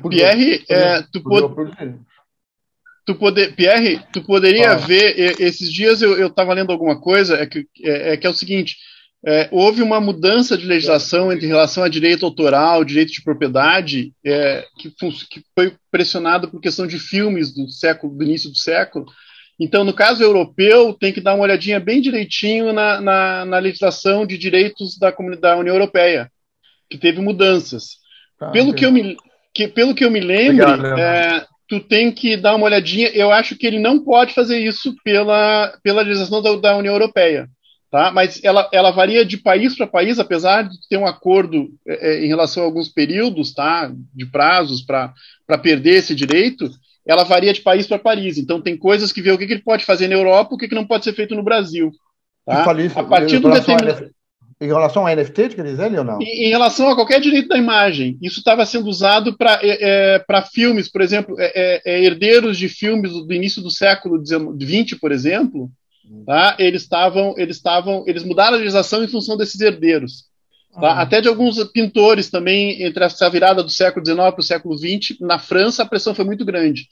Pierre, tu poderia ver, esses dias eu estava lendo alguma coisa, que é o seguinte, houve uma mudança de legislação em relação a direito autoral, direito de propriedade, que foi pressionado por questão de filmes do início do século. Então, no caso europeu, tem que dar uma olhadinha bem direitinho na legislação de direitos da União Europeia, que teve mudanças. Pelo que eu me lembro, tu tem que dar uma olhadinha. Eu acho que ele não pode fazer isso pela legislação da União Europeia. Tá? Mas ela varia de país para país, apesar de ter um acordo em relação a alguns períodos, tá? De prazos para perder esse direito, ela varia de país para país. Então, tem coisas que vê o que ele pode fazer na Europa, o que não pode ser feito no Brasil. Tá? A partir do determinado... Em relação ao NFT, quer dizer, ou não? Em relação a qualquer direito da imagem. Isso estava sendo usado para filmes, por exemplo, herdeiros de filmes do início do século XX, por exemplo, tá? Eles mudaram a legislação em função desses herdeiros. Tá? Até de alguns pintores também, entre essa virada do século XIX para o século XX, na França a pressão foi muito grande.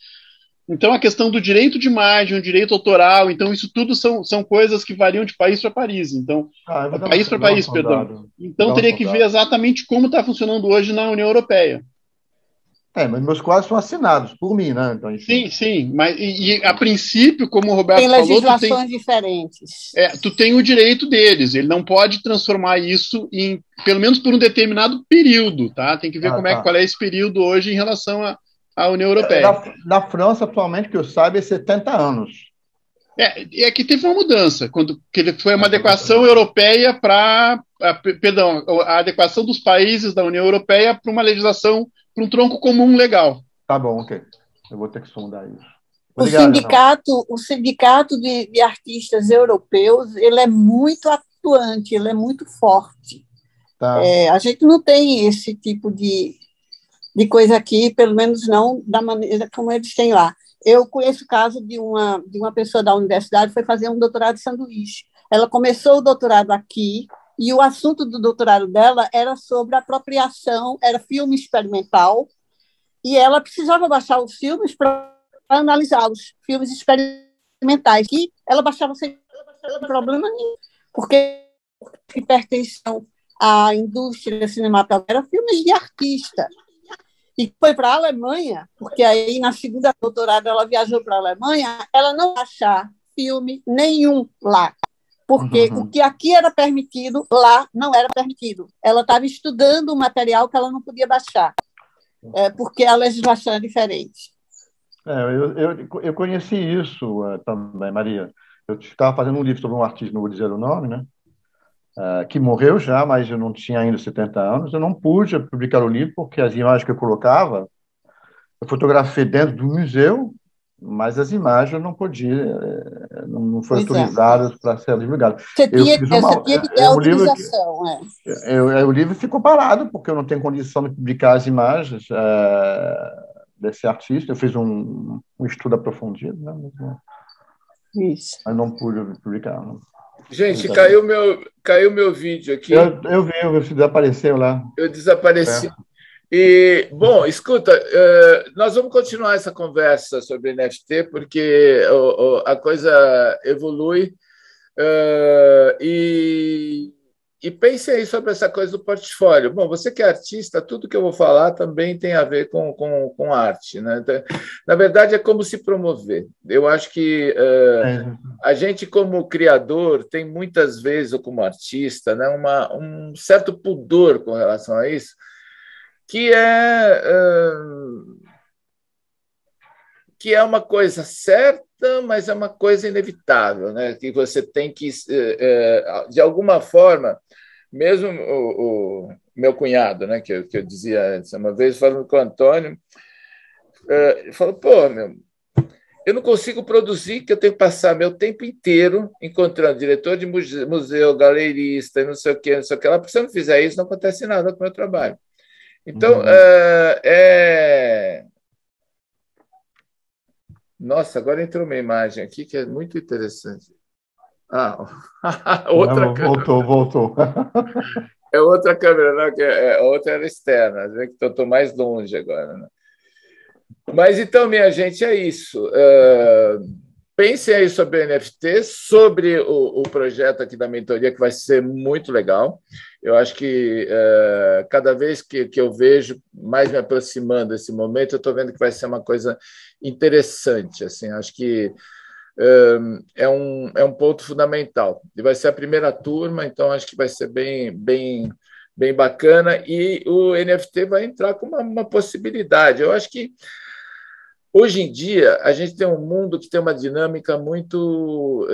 Então, a questão do direito de imagem, o direito autoral, então isso tudo são coisas que variam de país para país. Então, país para país, perdão. Então, teria que ver exatamente como está funcionando hoje na União Europeia. Mas meus quadros são assinados por mim, né? Então, sim, mas a princípio, como o Roberto tem falou, legislações diferentes. Tu tem o direito deles, ele não pode transformar isso em, pelo menos por um determinado período, tá? Tem que ver qual é esse período hoje em relação à União Europeia. Na França, atualmente, que eu saiba, é 70 anos. É que teve uma mudança, que foi uma adequação europeia perdão, a adequação dos países da União Europeia para uma legislação, para um tronco comum legal. Tá bom, ok. Eu vou ter que sondar isso. Obrigado, o sindicato de artistas europeus, ele é muito atuante, ele é muito forte. Tá. A gente não tem esse tipo de coisa aqui, pelo menos não da maneira como eles têm lá. Eu conheço o caso de uma pessoa da universidade que foi fazer um doutorado de sanduíche. Ela começou o doutorado aqui, e o assunto do doutorado dela era sobre apropriação, era filme experimental, e ela precisava baixar os filmes para analisá-los, filmes experimentais, que ela baixava sem problema nenhum, porque pertenciam à indústria cinematográfica, eram filmes de artista. E foi para a Alemanha, porque aí na segunda doutorado ela viajou para a Alemanha, ela não achar filme nenhum lá, porque o que aqui era permitido, lá não era permitido. Ela estava estudando um material que ela não podia baixar, porque a legislação é diferente. Eu conheci isso também, Maria. Eu estava fazendo um livro sobre um artista, não vou dizer o nome, né? Que morreu já, mas eu não tinha ainda 70 anos. Eu não pude publicar o livro porque as imagens que eu colocava, eu fotografei dentro do museu, mas as imagens eu não podia, não foram autorizadas para ser divulgadas. Você tinha que ter autorização. O livro ficou parado porque eu não tenho condição de publicar as imagens desse artista. Eu fiz um estudo aprofundido, né? Mas não pude publicar. Não. Gente, caiu meu vídeo aqui. Eu vi, você desapareceu lá. Eu desapareci. E, bom, escuta, nós vamos continuar essa conversa sobre NFT, porque a coisa evolui. E pense aí sobre essa coisa do portfólio. Bom, você que é artista, tudo que eu vou falar também tem a ver com arte, né? Na verdade, é como se promover. Eu acho que a gente, como criador, tem muitas vezes, ou como artista, né, um certo pudor com relação a isso, que é uma coisa certa, mas é uma coisa inevitável, né? Que você tem que, de alguma forma, mesmo o meu cunhado, né, que eu dizia antes, uma vez falando com o Antônio, ele falou, eu não consigo produzir, que eu tenho que passar meu tempo inteiro encontrando diretor de museu, galerista, não sei o que lá, porque se eu não fizer isso, não acontece nada com o meu trabalho. Então, Nossa, agora entrou uma imagem aqui que é muito interessante. Outra voltou. É outra câmera, não, que a outra era externa, que eu estou mais longe agora. Né? Mas então, minha gente, é isso. Pensem aí sobre o NFT, sobre o projeto aqui da mentoria, que vai ser muito legal. Eu acho que cada vez que eu vejo mais me aproximando desse momento, eu estou vendo que vai ser uma coisa interessante. Assim, acho que é um ponto fundamental. E vai ser a primeira turma, então acho que vai ser bem bacana. E o NFT vai entrar com uma possibilidade. Eu acho que hoje em dia, a gente tem um mundo que tem uma dinâmica muito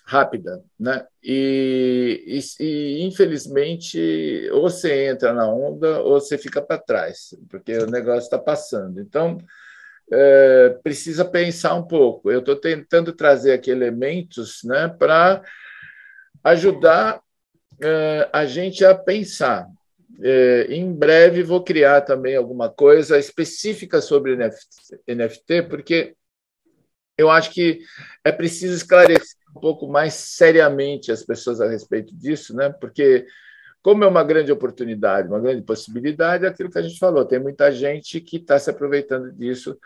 rápida, né? E, infelizmente, ou você entra na onda ou você fica para trás, porque o negócio está passando. Então, precisa pensar um pouco. Eu estou tentando trazer aqui elementos, né, para ajudar a gente a pensar. Em breve vou criar também alguma coisa específica sobre NFT, porque eu acho que é preciso esclarecer um pouco mais seriamente as pessoas a respeito disso, né? Porque, como é uma grande oportunidade, uma grande possibilidade, é aquilo que a gente falou, tem muita gente que está se aproveitando disso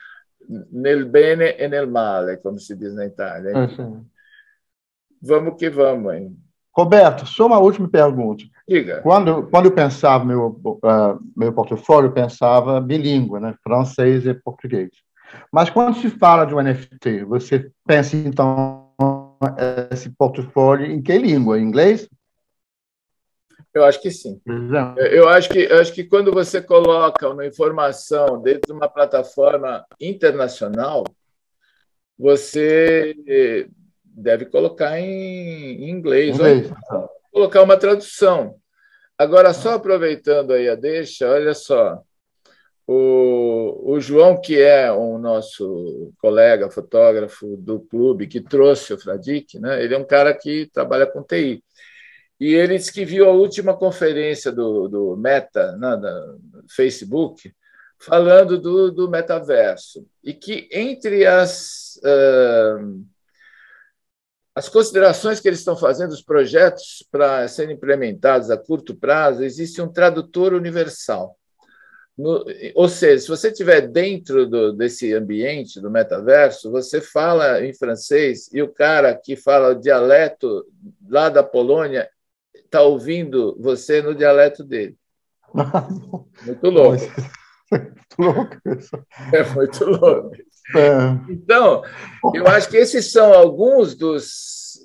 nel bene e nel male, como se diz na Itália. Vamos que vamos, hein? Roberto, só uma última pergunta. Diga. Quando eu pensava meu portfólio, eu pensava bilíngue, né? Francês e português. Mas quando se fala de um NFT, você pensa, então, esse portfólio em que língua? Em inglês? Eu acho que sim. Eu acho que quando você coloca uma informação dentro de uma plataforma internacional, você deve colocar em inglês. Ou colocar uma tradução. Agora, só aproveitando aí a deixa, olha só. O João, que é o nosso colega fotógrafo do clube, que trouxe o Fradique, né? Ele é um cara que trabalha com TI. E ele disse que viu a última conferência do Meta, né, do Facebook, falando do metaverso. E que entre as considerações que eles estão fazendo, os projetos para serem implementados a curto prazo, existe um tradutor universal. Ou seja, se você estiver dentro desse ambiente do metaverso, você fala em francês e o cara que fala o dialeto lá da Polônia está ouvindo você no dialeto dele. Muito louco. Muito louco isso. É muito louco. Então, eu acho que esses são alguns dos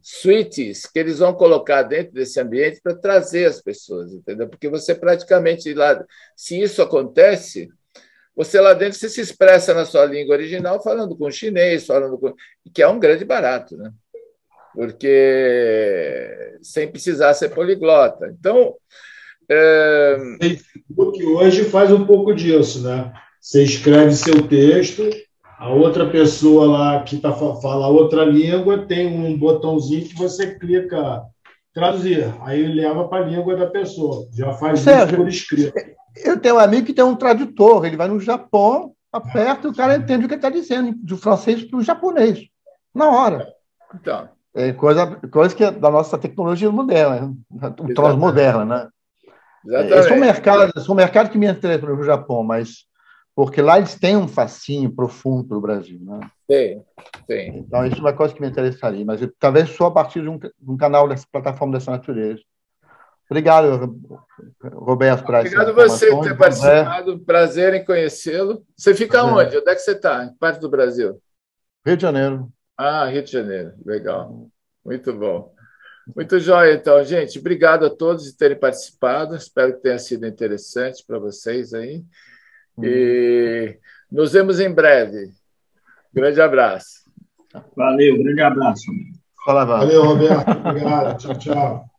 suítes que eles vão colocar dentro desse ambiente para trazer as pessoas, entendeu? Porque você praticamente lá, se isso acontece, você lá dentro você se expressa na sua língua original, falando com chinês, que é um grande barato, né? Porque sem precisar ser poliglota. Então, o Facebook hoje faz um pouco disso, né? Você escreve seu texto, a outra pessoa lá que fala outra língua tem um botãozinho que você clica traduzir, aí ele leva para a língua da pessoa, já faz isso por escrito. Eu tenho um amigo que tem um tradutor, ele vai no Japão, aperta e o cara entende o que ele está dizendo, do francês para o japonês, na hora. Então. É coisa que é da nossa tecnologia moderna, transmoderna, né? Exatamente. Esse é um mercado que me interessa no Japão, mas porque lá eles têm um fascínio profundo para o Brasil, né? Tem. Então, isso é uma coisa que me interessaria, mas talvez só a partir de um canal dessa plataforma dessa natureza. Obrigado, Roberto, por essa Obrigado você por ter participado. Prazer em conhecê-lo. Você fica onde? Onde é que você está? Em que parte do Brasil? Rio de Janeiro. Ah, Rio de Janeiro. Legal. Muito bom. Muito jóia, então, gente. Obrigado a todos de terem participado. Espero que tenha sido interessante para vocês aí. E nos vemos em breve. Grande abraço. Valeu, grande abraço. Valeu, Roberto. Obrigado. Tchau, tchau.